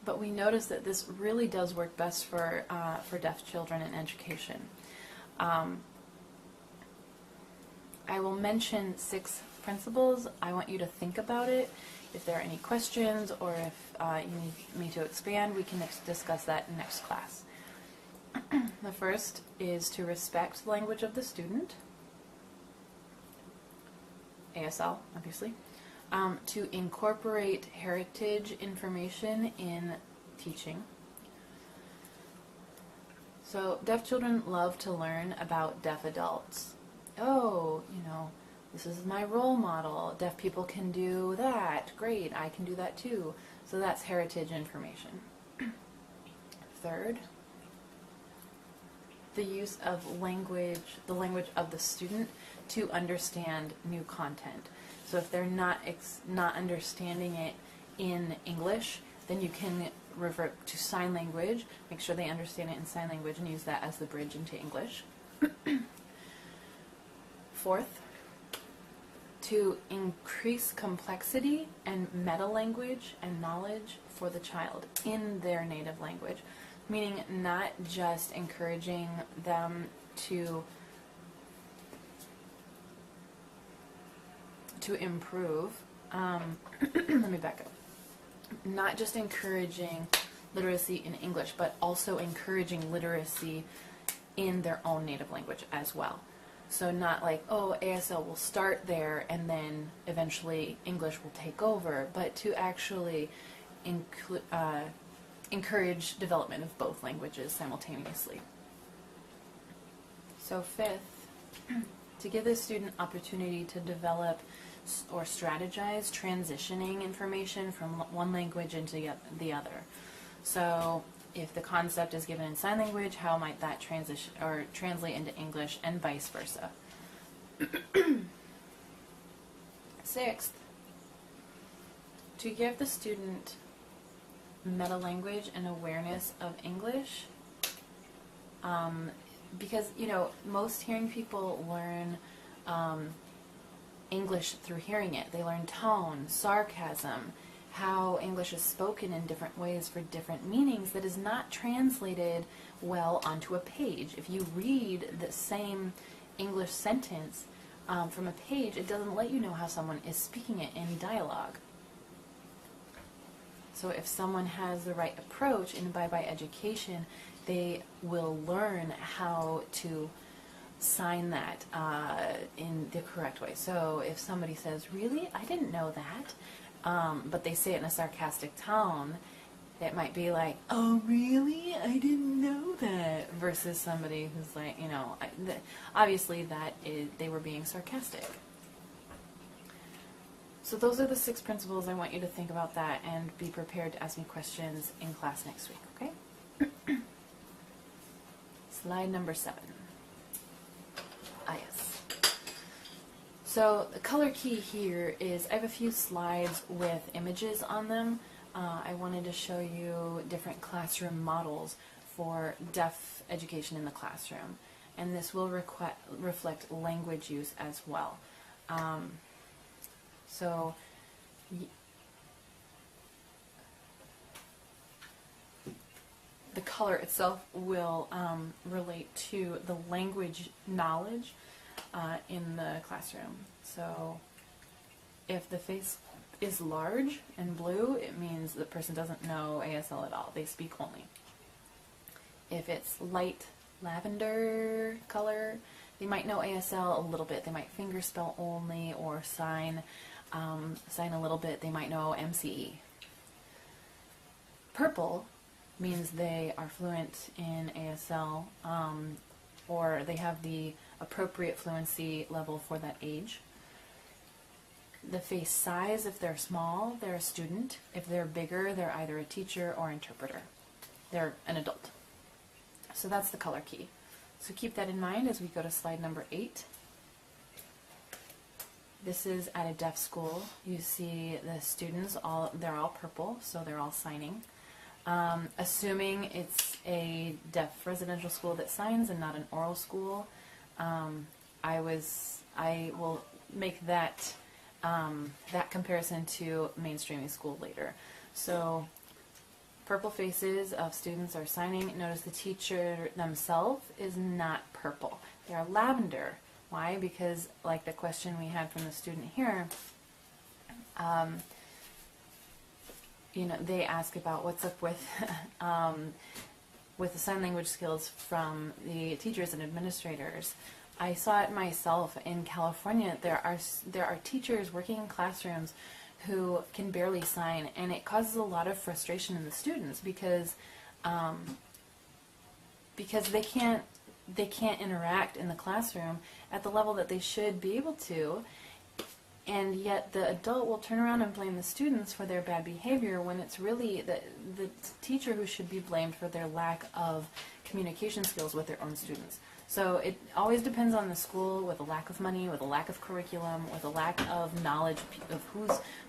But we notice that this really does work best for deaf children in education. I will mention 6 principles. I want you to think about it. If there are any questions or if you need me to expand, we can discuss that in next class. The first is to respect the language of the student. ASL, obviously. To incorporate heritage information in teaching. So deaf children love to learn about deaf adults. Oh, you know, this is my role model. Deaf people can do that. Great, I can do that too. So that's heritage information. Third, the use of language, the language of the student to understand new content. So if they're not understanding it in English, then you can revert to sign language, make sure they understand it in sign language and use that as the bridge into English. Fourth, to increase complexity and meta-language and knowledge for the child in their native language, meaning not just encouraging them to to improve, let me back up. Not just encouraging literacy in English, but also encouraging literacy in their own native language as well. So not like, oh, ASL will start there and then eventually English will take over, but to actually encourage development of both languages simultaneously. So fifth, to give the student opportunity to develop or strategize transitioning information from one language into the other. So if the concept is given in sign language, how might that transition or translate into English and vice versa? Sixth, to give the student meta-language and awareness of English, because, you know, most hearing people learn English through hearing it. They learn tone, sarcasm, how English is spoken in different ways for different meanings that is not translated well onto a page. If you read the same English sentence from a page, it doesn't let you know how someone is speaking it in dialogue. So if someone has the right approach in Bye Bye Education, they will learn how to sign that in the correct way. So if somebody says, really? I didn't know that, but they say it in a sarcastic tone, it might be like, oh, really? I didn't know that, versus somebody who's like, you know, obviously that is, they were being sarcastic. So those are the 6 principles. I want you to think about that and be prepared to ask me questions in class next week, okay? Slide number 7. Ah, yes. So the color key here is I have a few slides with images on them. I wanted to show you different classroom models for deaf education in the classroom. And this will reflect language use as well. So the color itself will relate to the language knowledge in the classroom. So if the face is large and blue, it means the person doesn't know ASL at all. They speak only. If it's light lavender color, they might know ASL a little bit. They might fingerspell only or sign a little bit. They might know MCE. Purple means they are fluent in ASL or they have the appropriate fluency level for that age. The face size, if they're small, they're a student. If they're bigger, they're either a teacher or interpreter. They're an adult. So that's the color key. So keep that in mind as we go to slide number 8. This is at a deaf school. You see the students, they're all purple, so they're all signing. Assuming it's a deaf residential school that signs and not an oral school, I will make that comparison to mainstreaming school later. So purple faces of students are signing. Notice the teacher themselves is not purple. They are lavender. Why? Because like the question we had from the student here, you know, they ask about what's up with the sign language skills from the teachers and administrators. I saw it myself in California. There are teachers working in classrooms who can barely sign, and it causes a lot of frustration in the students because they can't interact in the classroom at the level that they should be able to, and yet the adult will turn around and blame the students for their bad behavior when it's really the teacher who should be blamed for their lack of communication skills with their own students. So it always depends on the school, with a lack of money, with a lack of curriculum, with a lack of knowledge of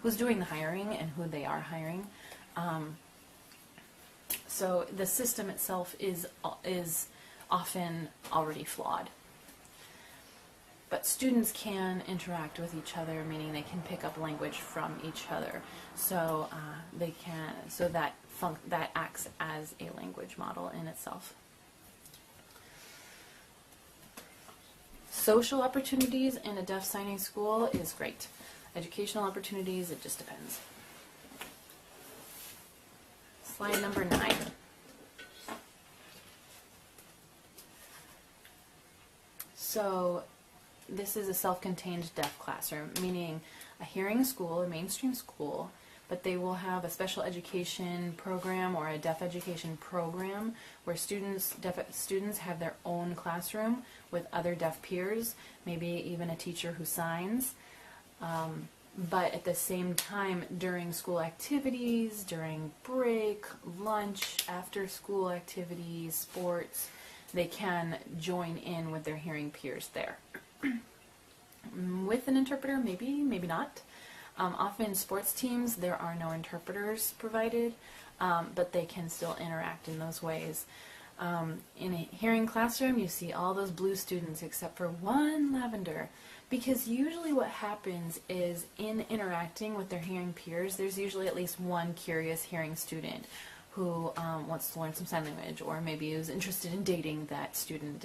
who's doing the hiring and who they are hiring. So the system itself is often already flawed. But students can interact with each other, meaning they can pick up language from each other. So that acts as a language model in itself. Social opportunities in a deaf signing school is great. educational opportunities, it just depends. Slide number 9. So this is a self-contained deaf classroom, meaning a hearing school, a mainstream school, but they will have a special education program or a deaf education program where deaf students have their own classroom with other deaf peers, maybe even a teacher who signs. But at the same time, during school activities, during break, lunch, after school activities, sports, they can join in with their hearing peers there. With an interpreter, maybe, maybe not. Often sports teams, there are no interpreters provided, but they can still interact in those ways. In a hearing classroom, you see all those blue students except for one lavender, because usually what happens is in interacting with their hearing peers, there's usually at least one curious hearing student who wants to learn some sign language, or maybe is interested in dating that student,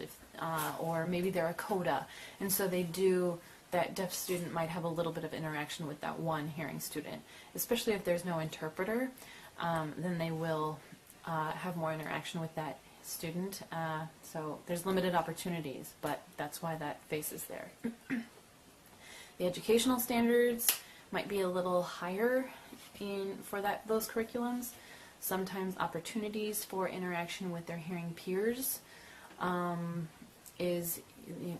or maybe they're a coda, and so that deaf student might have a little bit of interaction with that one hearing student. Especially if there's no interpreter, then they will have more interaction with that student. So there's limited opportunities, but that's why that face is there. The educational standards might be a little higher for those curriculums. Sometimes opportunities for interaction with their hearing peers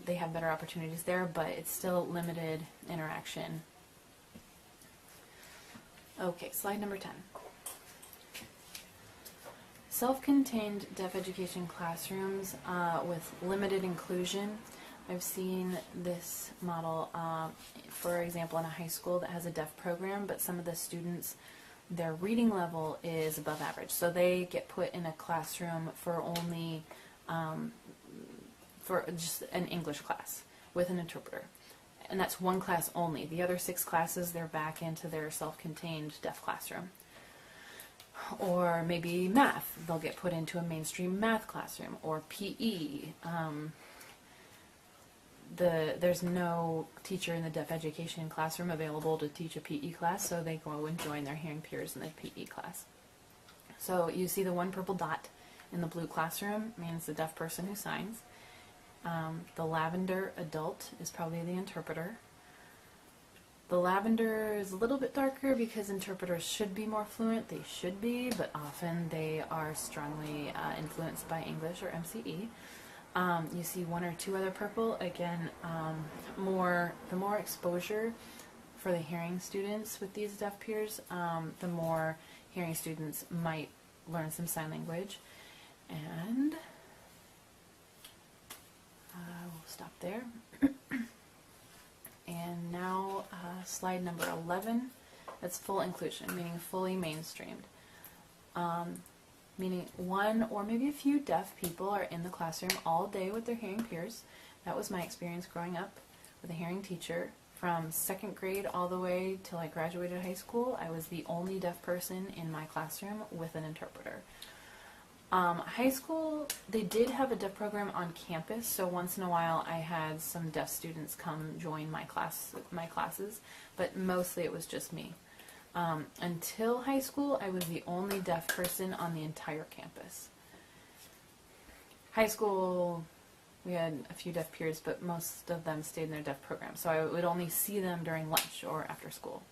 they have better opportunities there, but it's still limited interaction. Okay, slide number 10. Self-contained deaf education classrooms with limited inclusion. I've seen this model, for example, in a high school that has a deaf program, but some of the students, their reading level is above average. So they get put in a classroom for only for just an English class with an interpreter. And that's one class only. The other 6 classes, they're back into their self-contained deaf classroom. Or maybe math. They'll get put into a mainstream math classroom. Or PE. There's no teacher in the deaf education classroom available to teach a PE class, so they go and join their hearing peers in the PE class. So you see the one purple dot in the blue classroom means the deaf person who signs. The lavender adult is probably the interpreter. The lavender is a little bit darker because interpreters should be more fluent. They should be, but often they are strongly influenced by English or MCE. You see 1 or 2 other purple. Again, the more exposure for the hearing students with these deaf peers, the more hearing students might learn some sign language. And we'll stop there. And now slide number 11. That's full inclusion, meaning fully mainstreamed. Meaning one or maybe a few deaf people are in the classroom all day with their hearing peers. That was my experience growing up with a hearing teacher. From 2nd grade all the way till I graduated high school, I was the only deaf person in my classroom with an interpreter. High school, they did have a deaf program on campus, so once in a while I had some deaf students come join my classes, but mostly it was just me. Until high school, I was the only deaf person on the entire campus. High school, we had a few deaf peers, but most of them stayed in their deaf program, so I would only see them during lunch or after school.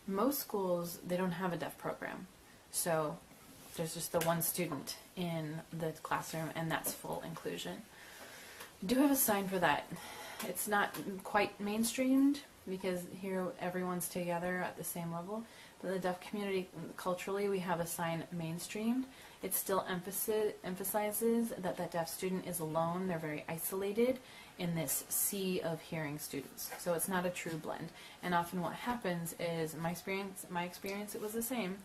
Most schools, they don't have a deaf program. So there's just the one student in the classroom, and that's full inclusion. I do have a sign for that. It's not quite mainstreamed because here everyone's together at the same level. But the deaf community, culturally, we have a sign mainstreamed. It still emphasizes that that deaf student is alone. They're very isolated in this sea of hearing students. So it's not a true blend. And often what happens is, my experience, it was the same.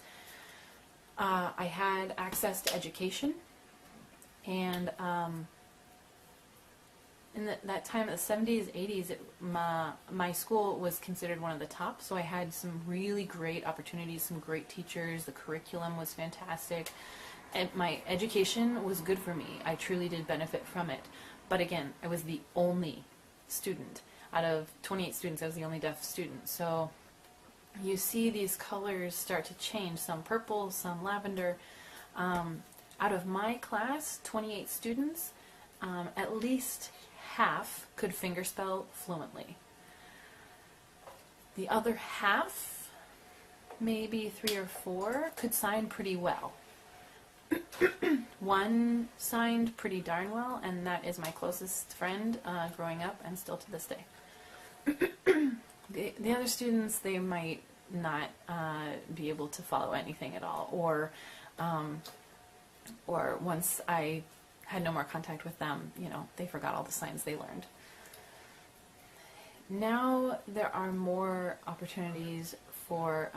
I had access to education, and in that time, in the 70s, 80s, my school was considered one of the top, so I had some really great opportunities, some great teachers, the curriculum was fantastic, and my education was good for me. I truly did benefit from it. But again, I was the only student. out of 28 students, I was the only deaf student. So you see these colors start to change, some purple, some lavender. Out of my class, 28 students, at least half could fingerspell fluently. The other half, maybe 3 or 4, could sign pretty well. One signed pretty darn well, and that is my closest friend growing up and still to this day. The other students, they might not be able to follow anything at all, or once I had no more contact with them, you know, they forgot all the signs they learned. Now there are more opportunities for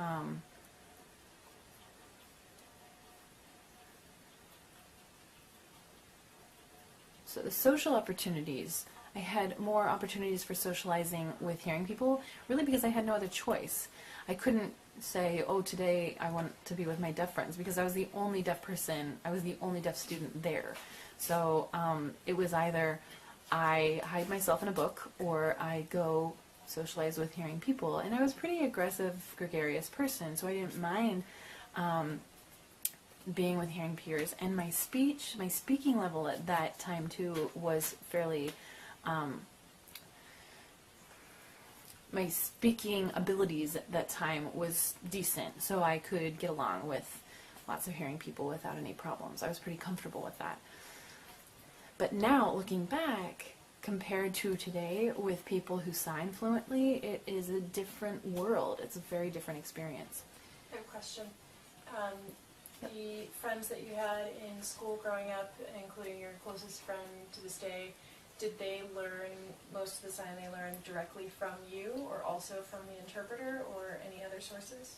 so the social opportunities. I had more opportunities for socializing with hearing people, really because I had no other choice. I couldn't say, oh, today I want to be with my deaf friends, because I was the only deaf person, I was the only deaf student there. So it was either I hide myself in a book or I go socialize with hearing people. And I was a pretty aggressive, gregarious person, so I didn't mind being with hearing peers. And my speaking level at that time too was fairly, my speaking abilities at that time was decent, so I could get along with lots of hearing people without any problems. I was pretty comfortable with that. But now, looking back, compared to today with people who sign fluently, it is a different world. It's a very different experience. I have a question. The friends that you had in school growing up, including your closest friend to this day, did they learn most of the sign they learned directly from you, or also from the interpreter, or any other sources?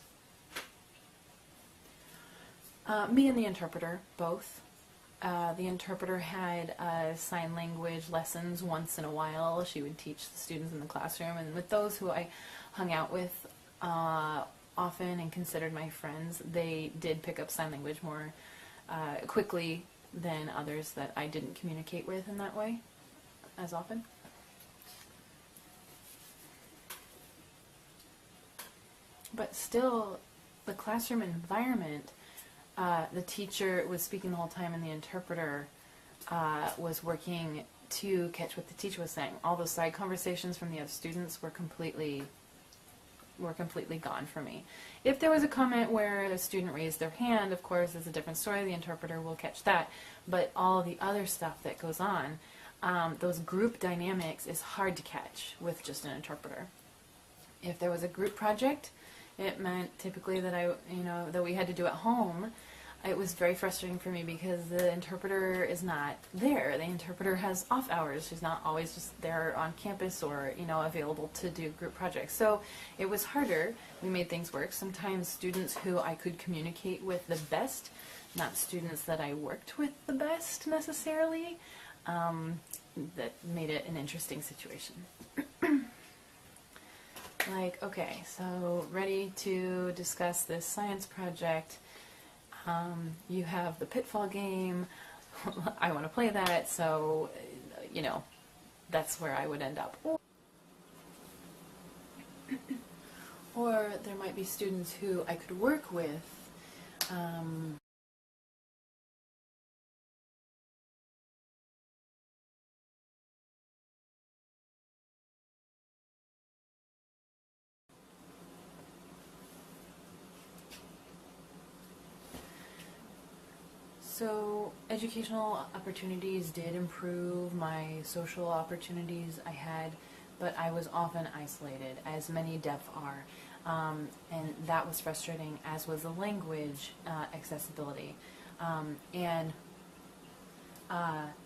Me and the interpreter, both. The interpreter had sign language lessons once in a while. She would teach the students in the classroom, and with those who I hung out with often and considered my friends, they did pick up sign language more quickly than others that I didn't communicate with in that way as often. But still, the classroom environment, the teacher was speaking the whole time and the interpreter was working to catch what the teacher was saying. All those side conversations from the other students were completely gone for me. If there was a comment where a student raised their hand, of course, it's a different story. The interpreter will catch that. But all the other stuff that goes on, those group dynamics is hard to catch with just an interpreter. If there was a group project, it meant typically that that we had to do at home. It was very frustrating for me because the interpreter is not there. The interpreter has off hours. She's not always just there on campus or, available to do group projects. So it was harder. We made things work. Sometimes students who I could communicate with the best, not students that I worked with the best necessarily, that made it an interesting situation. Like, okay, so ready to discuss this science project. You have the pitfall game. I want to play that, so, that's where I would end up. Or there might be students who I could work with. So educational opportunities did improve my social opportunities I had, but I was often isolated, as many deaf are, and that was frustrating, as was the language accessibility, and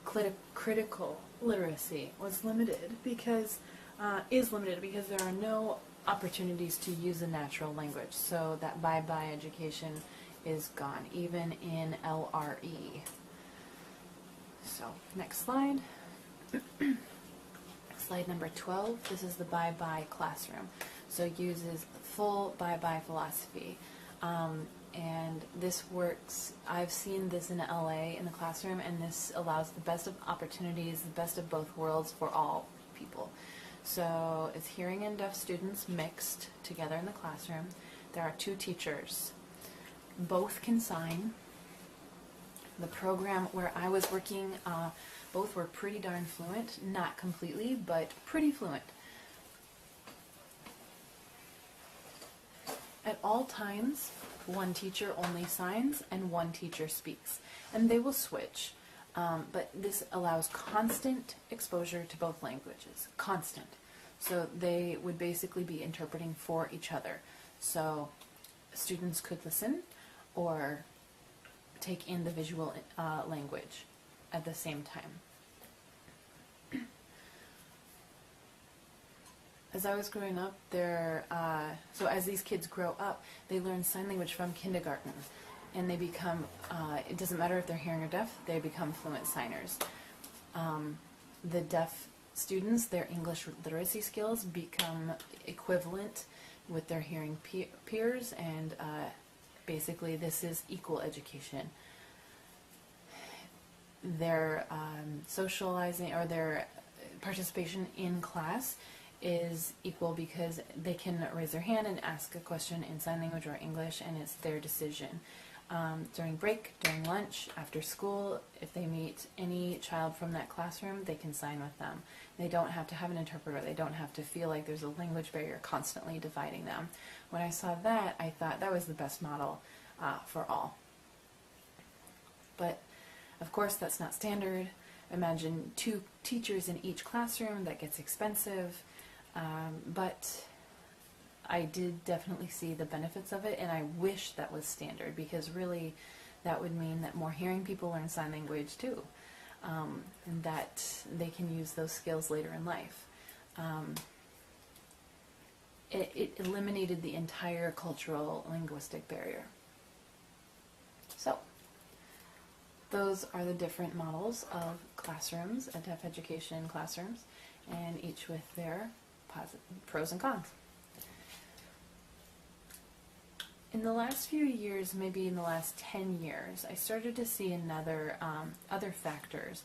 critical literacy was limited because there are no opportunities to use a natural language. So that bye-bye education is gone, even in LRE. So, next slide. Slide number 12. This is the bye-bye classroom. So it uses full bye-bye philosophy. And this works, I've seen this in LA in the classroom, and this allows the best of opportunities, the best of both worlds for all people. So it's hearing and deaf students mixed together in the classroom. There are 2 teachers. Both can sign. The program where I was working, both were pretty darn fluent. Not completely, but pretty fluent. At all times, one teacher only signs and one teacher speaks. And they will switch. But this allows constant exposure to both languages. Constant. So they would basically be interpreting for each other. So students could listen or take in the visual language at the same time. As I was growing up, so as these kids grow up, they learn sign language from kindergarten. And they become, it doesn't matter if they're hearing or deaf, they become fluent signers. The deaf students, their English literacy skills become equivalent with their hearing peers, and basically this is equal education. Their socializing or their participation in class is equal because they can raise their hand and ask a question in sign language or English, and it's their decision. During break, during lunch, after school, if they meet any child from that classroom, they can sign with them. They don't have to have an interpreter. They don't have to feel like there's a language barrier constantly dividing them. When I saw that, I thought that was the best model for all. But, of course, that's not standard. Imagine 2 teachers in each classroom. That gets expensive. But I did definitely see the benefits of it, and I wish that was standard, because really that would mean that more hearing people learn sign language too, and that they can use those skills later in life. It eliminated the entire cultural linguistic barrier. So those are the different models of classrooms, deaf education classrooms, and each with their pros and cons. In the last few years, maybe in the last 10 years, I started to see other factors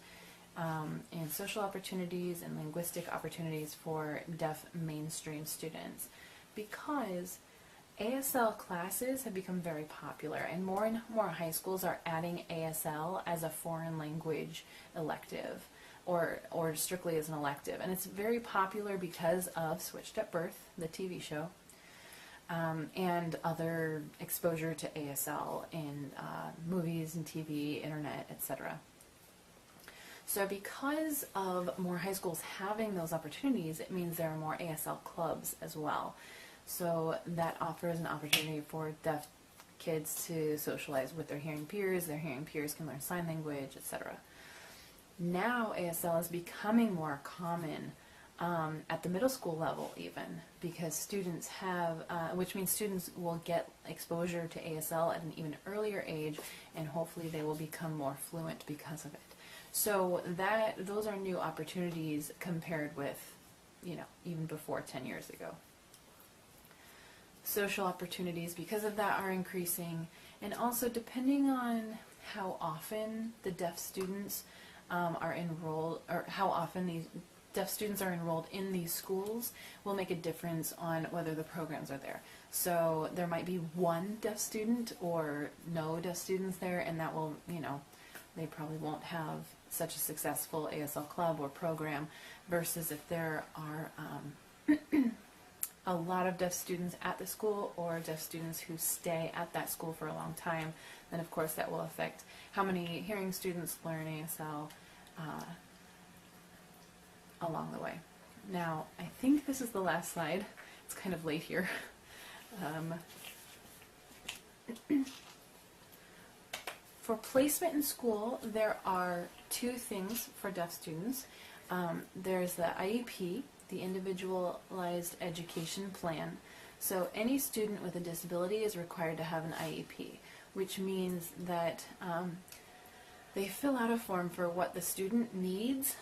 in social opportunities and linguistic opportunities for deaf mainstream students, because ASL classes have become very popular, and more high schools are adding ASL as a foreign language elective, or strictly as an elective. And it's very popular because of Switched at Birth, the TV show, and other exposure to ASL in movies and TV, internet, etc. So because of more high schools having those opportunities, it means there are more ASL clubs as well. So that offers an opportunity for deaf kids to socialize with their hearing peers. Their hearing peers can learn sign language, etc. Now ASL is becoming more common at the middle school level even, because students have, which means students will get exposure to ASL at an even earlier age, and hopefully they will become more fluent because of it. So those are new opportunities compared with, even before 10 years ago. Social opportunities because of that are increasing, and also depending on how often the deaf students are enrolled, or how often these deaf students are enrolled in these schools, will make a difference on whether the programs are there. So there might be one deaf student or no deaf students there, and that will, they probably won't have such a successful ASL club or program, versus if there are a lot of deaf students at the school, or deaf students who stay at that school for a long time, then of course that will affect how many hearing students learn ASL along the way. Now, I think this is the last slide. It's kind of late here. For placement in school, there are 2 things for deaf students. There's the IEP, the Individualized Education Plan. So any student with a disability is required to have an IEP, which means that they fill out a form for what the student needs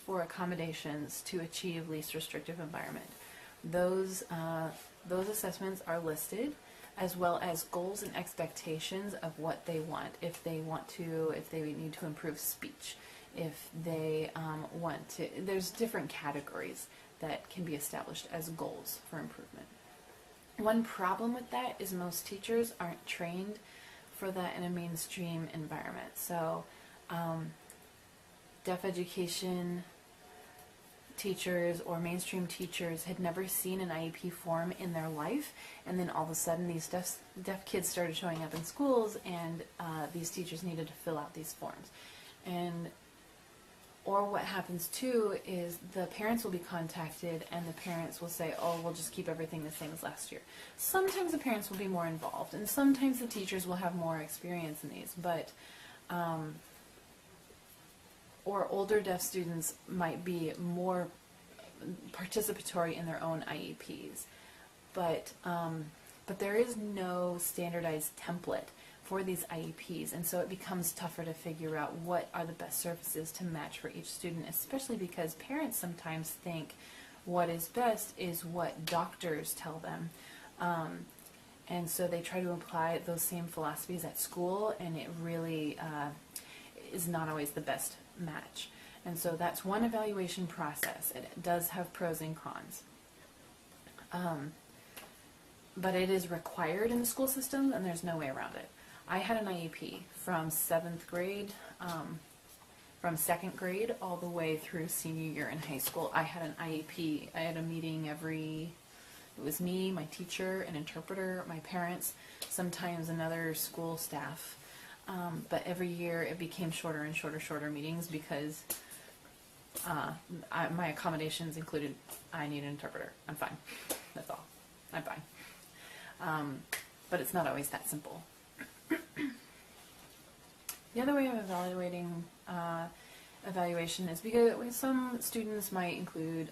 for accommodations to achieve least restrictive environment. Those assessments are listed, as well as goals and expectations of what they want. If they need to improve speech, if they want to, there's different categories that can be established as goals for improvement. One problem with that is most teachers aren't trained for that in a mainstream environment. So deaf education teachers or mainstream teachers had never seen an IEP form in their life, and then all of a sudden these deaf kids started showing up in schools, and these teachers needed to fill out these forms. Or what happens too is the parents will be contacted, and the parents will say, oh, we'll just keep everything the same as last year. Sometimes the parents will be more involved, and sometimes the teachers will have more experience in these, but or older deaf students might be more participatory in their own IEPs. But there is no standardized template for these IEPs, and so it becomes tougher to figure out what are the best services to match for each student, especially because parents sometimes think what is best is what doctors tell them. And so they try to apply those same philosophies at school, and it really is not always the best match. And so that's one evaluation process. It does have pros and cons. But it is required in the school system, and there's no way around it. I had an IEP from 7th grade, from 2nd grade all the way through senior year in high school. I had an IEP. I had a meeting it was me, my teacher, an interpreter, my parents, sometimes another school staff. But every year it became shorter and shorter meetings because my accommodations included I need an interpreter. I'm fine. That's all. I'm fine. But it's not always that simple. The other way of evaluating evaluation is because some students might include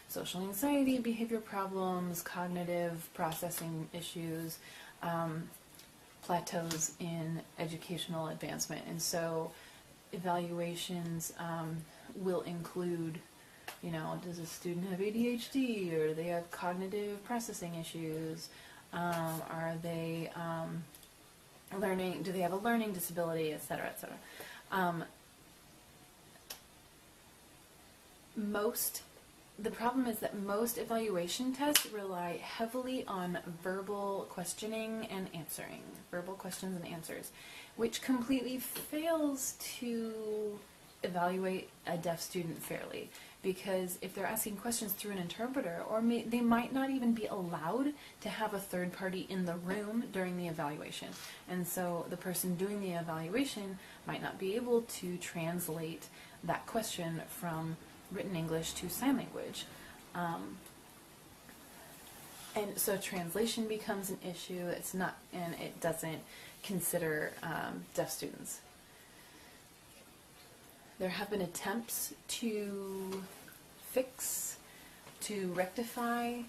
social anxiety, behavior problems, cognitive processing issues, plateaus in educational advancement, and so evaluations will include, does a student have ADHD, or do they have cognitive processing issues? Are they learning? Do they have a learning disability, et cetera, et cetera? The problem is that most evaluation tests rely heavily on verbal questioning and answering, verbal questions and answers, which completely fails to evaluate a deaf student fairly. Because if they're asking questions through an interpreter, or they might not even be allowed to have a third party in the room during the evaluation. And so the person doing the evaluation might not be able to translate that question from written English to sign language. And so translation becomes an issue. And it doesn't consider deaf students. There have been attempts to fix, to rectify,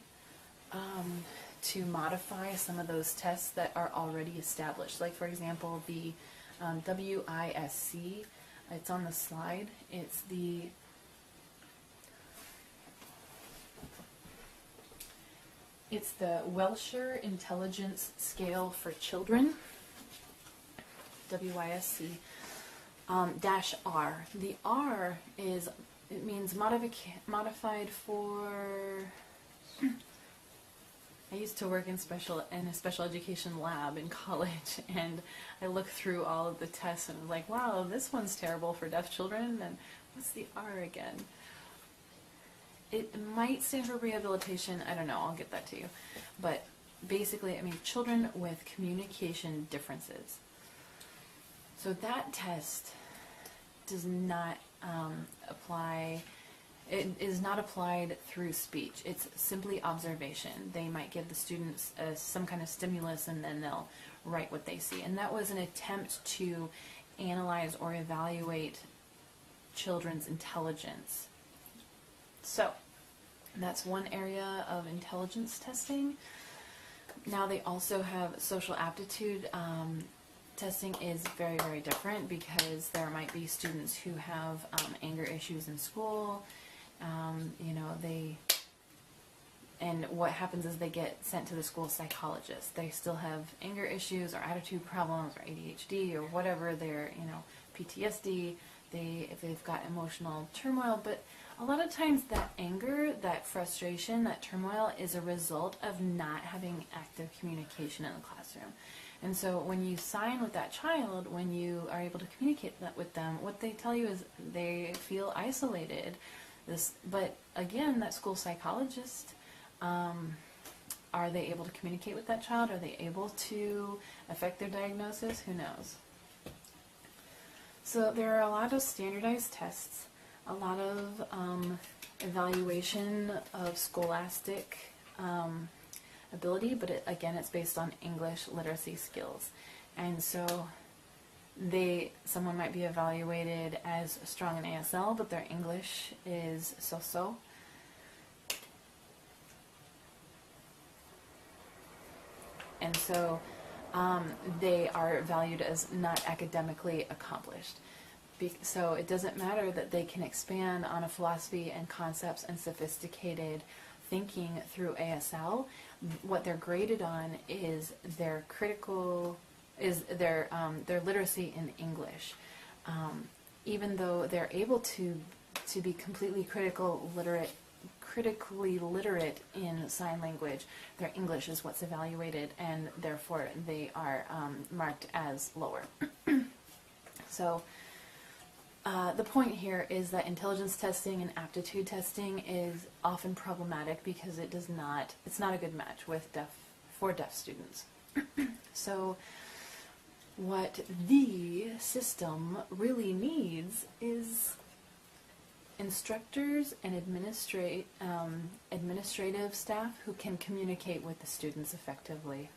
to modify some of those tests that are already established. Like, for example, the WISC, it's on the slide. It's the Welsher Intelligence Scale for Children, WISC. Dash R. The R means modified for. I used to work in a special education lab in college, and I looked through all of the tests and was like, wow, this one's terrible for deaf children. And what's the R again? It might stand for rehabilitation. I don't know. I'll get that to you. But basically, it means children with communication differences. So that test does not apply. It is not applied through speech. It's simply observation. They might give the students some kind of stimulus, and then they'll write what they see. And that was an attempt to analyze or evaluate children's intelligence. So that's one area of intelligence testing. Now they also have social aptitude. Testing is very, very different because there might be students who have anger issues in school. And what happens is they get sent to the school psychologist. They still have anger issues or attitude problems or ADHD or whatever their, PTSD. if they've got emotional turmoil, but a lot of times that anger, that frustration, that turmoil is a result of not having active communication in the classroom. And so when you sign with that child, when you are able to communicate that with them, what they tell you is they feel isolated. But again, that school psychologist, are they able to communicate with that child? Are they able to affect their diagnosis? Who knows? So there are a lot of standardized tests, a lot of evaluation of scholastic ability, but again, it's based on English literacy skills. And so someone might be evaluated as strong in ASL, but their English is so-so. And so they are valued as not academically accomplished. So it doesn't matter that they can expand on a philosophy and concepts and sophisticated thinking through ASL. What they're graded on is their their literacy in English. Even though they're able to be completely critically literate in sign language, their English is what's evaluated, and therefore they are marked as lower. So the point here is that intelligence testing and aptitude testing is often problematic because it's not a good match for deaf students. So what the system really needs is instructors and administrative staff who can communicate with the students effectively,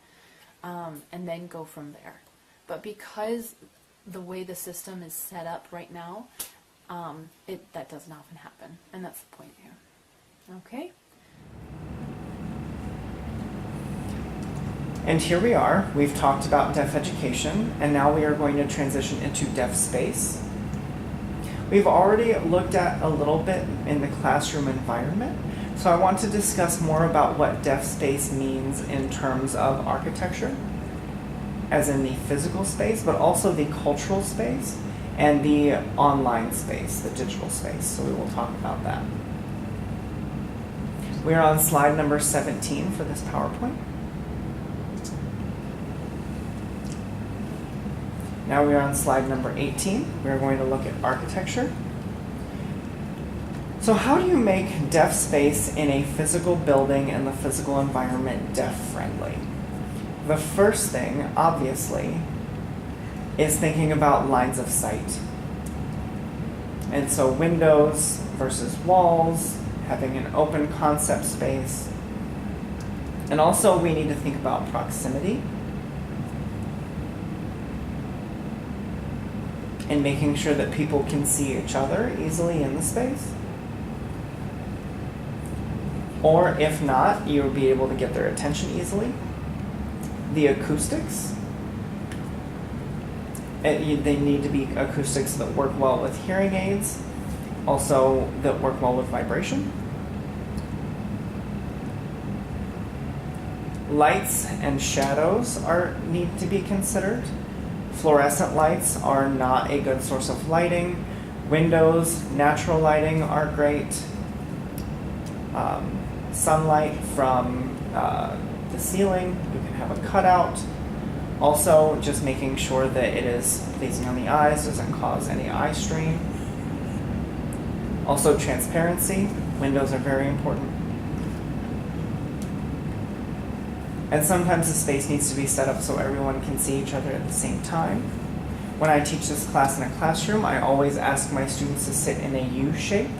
and then go from there. But because the way the system is set up right now, that doesn't often happen, and that's the point here. Okay? And here we are. We've talked about deaf education, and now we are going to transition into deaf space. We've already looked at a little bit in the classroom environment, so I want to discuss more about what deaf space means in terms of architecture, as in the physical space, but also the cultural space and the online space, the digital space. So we will talk about that. We are on slide number 17 for this PowerPoint. Now we are on slide number 18. We are going to look at architecture. So how do you make deaf space in a physical building and the physical environment deaf-friendly? The first thing, obviously, is thinking about lines of sight. And so windows versus walls, having an open concept space. And also we need to think about proximity and making sure that people can see each other easily in the space. Or if not, you'll be able to get their attention easily. The acoustics. They need to be acoustics that work well with hearing aids, also that work well with vibration. Lights and shadows need to be considered. Fluorescent lights are not a good source of lighting. Windows, natural lighting are great. Sunlight from the ceiling, you can have a cutout. Also, just making sure that it is facing on the eyes, doesn't cause any eye strain. Also, transparency. Windows are very important. And sometimes the space needs to be set up so everyone can see each other at the same time. When I teach this class in a classroom, I always ask my students to sit in a U shape.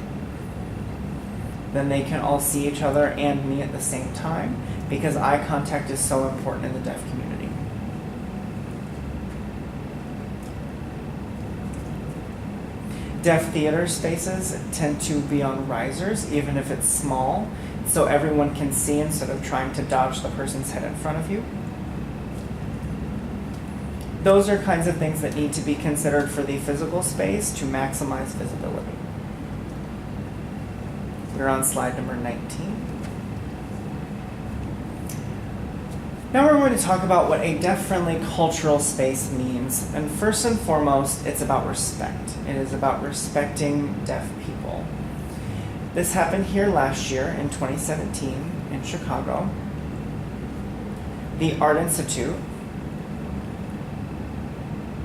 Then they can all see each other and me at the same time, because eye contact is so important in the deaf community. Deaf theater spaces tend to be on risers, even if it's small, so everyone can see instead of trying to dodge the person's head in front of you. Those are kinds of things that need to be considered for the physical space to maximize visibility. We're on slide number 19. Now we're going to talk about what a deaf-friendly cultural space means. And first and foremost, it's about respect. It is about respecting deaf people. This happened here last year in 2017 in Chicago. The Art Institute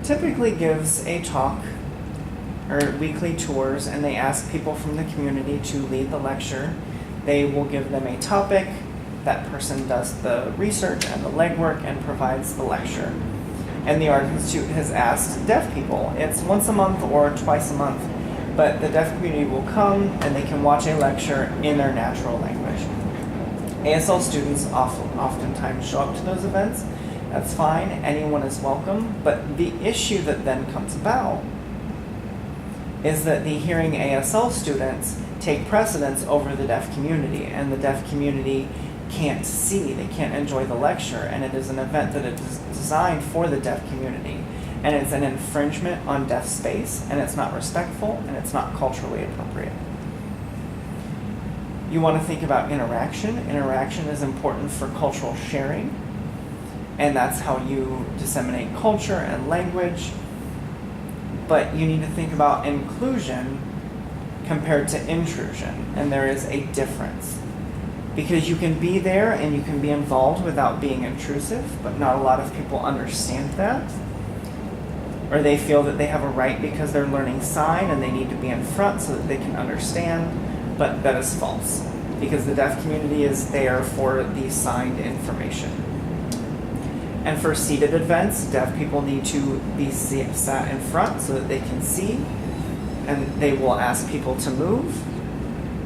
typically gives a talk or weekly tours, and they ask people from the community to lead the lecture. They will give them a topic. That person does the research and the legwork and provides the lecture. And the Art Institute has asked deaf people. It's once a month or twice a month, but the deaf community will come and they can watch a lecture in their natural language. ASL students oftentimes show up to those events. That's fine, anyone is welcome, but the issue that then comes about is that the hearing ASL students take precedence over the deaf community, and the deaf community can't see, they can't enjoy the lecture, and it is an event that is designed for the deaf community, and it's an infringement on deaf space, and it's not respectful, and it's not culturally appropriate. You want to think about interaction. Interaction is important for cultural sharing, and that's how you disseminate culture and language, but you need to think about inclusion compared to intrusion, and there is a difference. Because you can be there and you can be involved without being intrusive, but not a lot of people understand that. Or they feel that they have a right because they're learning sign and they need to be in front so that they can understand, but that is false. Because the deaf community is there for the signed information. And for seated events, deaf people need to be sat in front so that they can see, and they will ask people to move.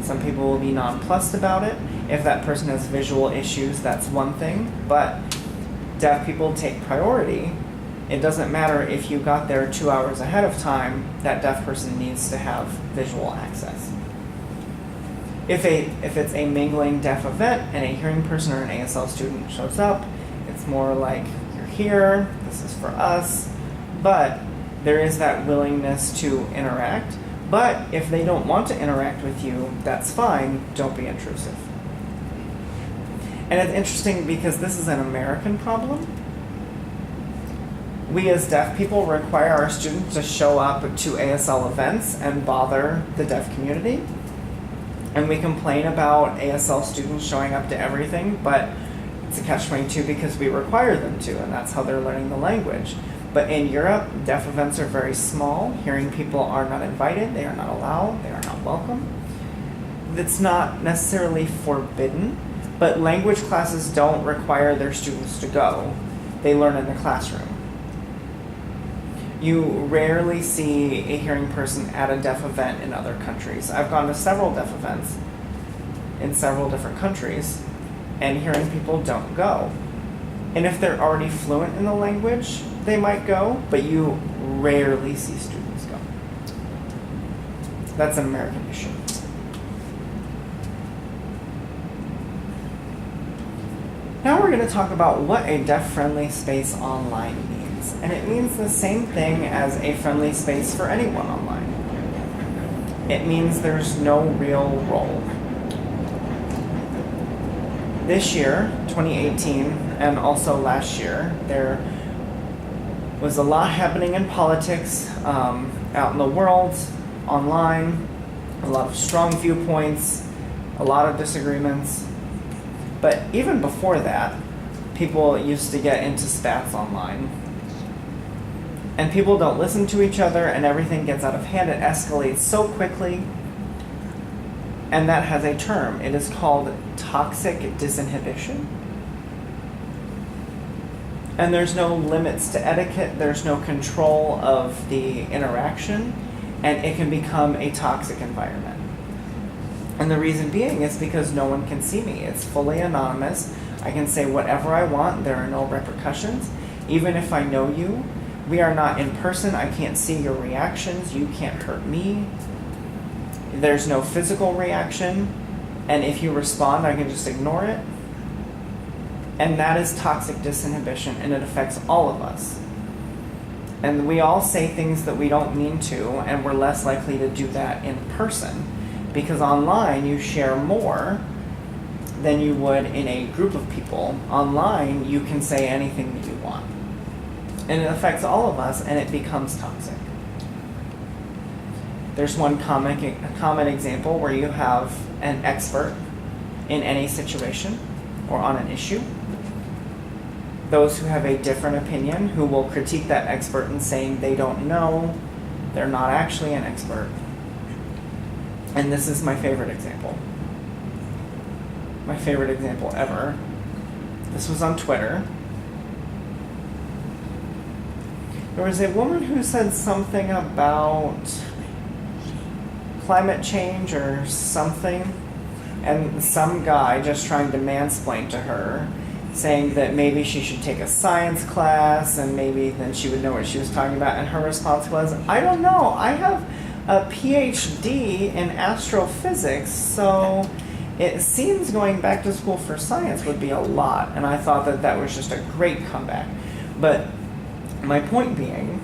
Some people will be nonplussed about it. If that person has visual issues, that's one thing, but deaf people take priority. It doesn't matter if you got there 2 hours ahead of time, that deaf person needs to have visual access. If it's a mingling deaf event and a hearing person or an ASL student shows up, it's more like, you're here, this is for us, but there is that willingness to interact. But if they don't want to interact with you, that's fine, don't be intrusive. And it's interesting because this is an American problem. We as deaf people require our students to show up to ASL events and bother the deaf community. And we complain about ASL students showing up to everything, but it's a catch-22 because we require them to, and that's how they're learning the language. But in Europe, deaf events are very small. Hearing people are not invited, they are not allowed, they are not welcome. It's not necessarily forbidden, but language classes don't require their students to go. They learn in the classroom. You rarely see a hearing person at a deaf event in other countries. I've gone to several deaf events in several different countries, and hearing people don't go. And if they're already fluent in the language, they might go, but you rarely see students go. That's an American issue. Now we're going to talk about what a deaf-friendly space online means. And it means the same thing as a friendly space for anyone online. It means there's no real role. This year, 2018, and also last year, there was a lot happening in politics, out in the world, online, a lot of strong viewpoints, a lot of disagreements. But even before that, people used to get into spats online. And people don't listen to each other, and everything gets out of hand. It escalates so quickly. And that has a term. It is called toxic disinhibition. And there's no limits to etiquette. There's no control of the interaction. And it can become a toxic environment. And the reason being is because no one can see me. It's fully anonymous. I can say whatever I want. There are no repercussions. Even if I know you, we are not in person. I can't see your reactions. You can't hurt me. There's no physical reaction. And if you respond, I can just ignore it. And that is toxic disinhibition, and it affects all of us. And we all say things that we don't mean to, and we're less likely to do that in person. Because online, you share more, than you would in a group of people. Online, you can say anything that you want. And it affects all of us, and it becomes toxic. There's one common example where you have an expert in any situation or on an issue. Those who have a different opinion, who will critique that expert and saying they don't know, they're not actually an expert. And this is my favorite example. My favorite example ever. This was on Twitter. There was a woman who said something about climate change or something, and some guy just trying to mansplain to her, saying that maybe she should take a science class and maybe then she would know what she was talking about. And her response was, I don't know, I have a PhD in astrophysics, so it seems going back to school for science would be a lot. And I thought that that was just a great comeback. But my point being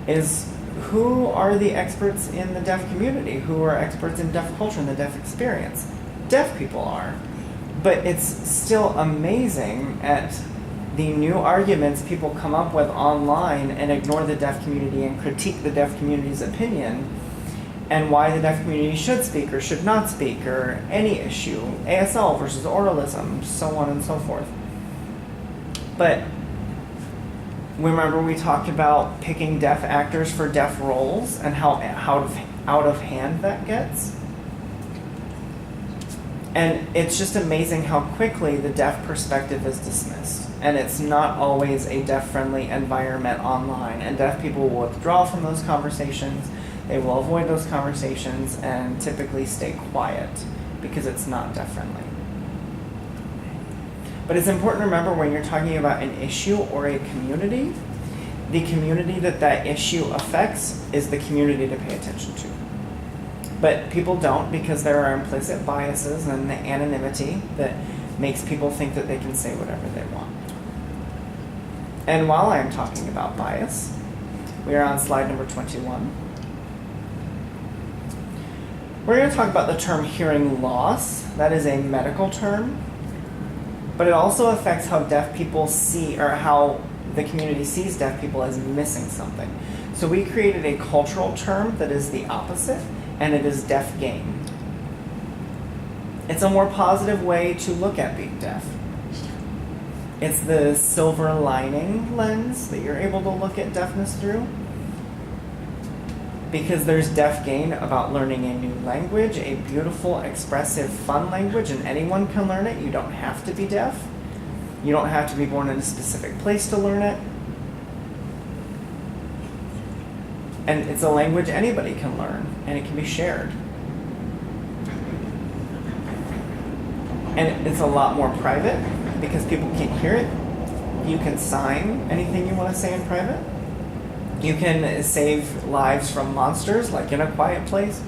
is, who are the experts in the deaf community? Who are experts in deaf culture and the deaf experience? Deaf people are. But it's still amazing at the new arguments people come up with online and ignore the deaf community and critique the deaf community's opinion and why the deaf community should speak or should not speak or any issue, ASL versus oralism, so on and so forth. But remember we talked about picking deaf actors for deaf roles and how out of hand that gets? And it's just amazing how quickly the deaf perspective is dismissed. And it's not always a deaf-friendly environment online. And deaf people will withdraw from those conversations. They will avoid those conversations and typically stay quiet because it's not deaf-friendly. But it's important to remember when you're talking about an issue or a community, the community that that issue affects is the community to pay attention to. But people don't, because there are implicit biases and the anonymity that makes people think that they can say whatever they want. And while I'm talking about bias, we are on slide number 21. We're going to talk about the term hearing loss. That is a medical term, but it also affects how deaf people see, or how the community sees deaf people as missing something. So we created a cultural term that is the opposite, and it is deaf gain. It's a more positive way to look at being deaf. It's the silver lining lens that you're able to look at deafness through. Because there's deaf gain about learning a new language, a beautiful, expressive, fun language, and anyone can learn it. You don't have to be deaf. You don't have to be born in a specific place to learn it. And it's a language anybody can learn, and it can be shared. And it's a lot more private, because people can't hear it. You can sign anything you want to say in private. You can save lives from monsters, like in A Quiet Place.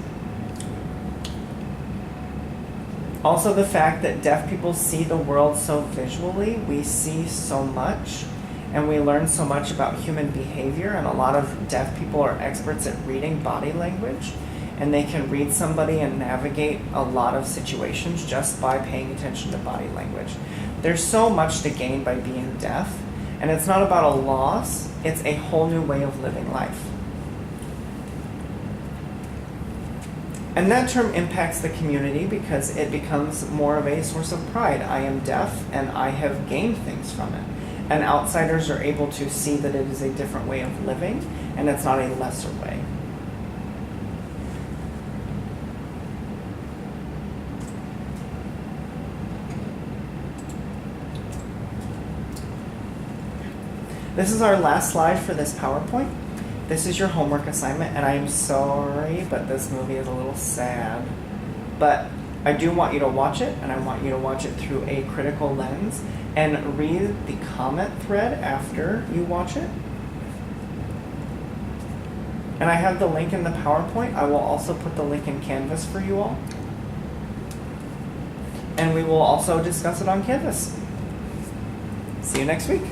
Also, the fact that deaf people see the world so visually, we see so much, and we learn so much about human behavior, and a lot of deaf people are experts at reading body language, and they can read somebody and navigate a lot of situations just by paying attention to body language. There's so much to gain by being deaf, and it's not about a loss, it's a whole new way of living life. And that term impacts the community because it becomes more of a source of pride. I am deaf and I have gained things from it. And outsiders are able to see that it is a different way of living, and it's not a lesser way. This is our last slide for this PowerPoint. This is your homework assignment, and I am sorry, but this movie is a little sad. But I do want you to watch it, and I want you to watch it through a critical lens, and read the comment thread after you watch it. And I have the link in the PowerPoint. I will also put the link in Canvas for you all. And we will also discuss it on Canvas. See you next week.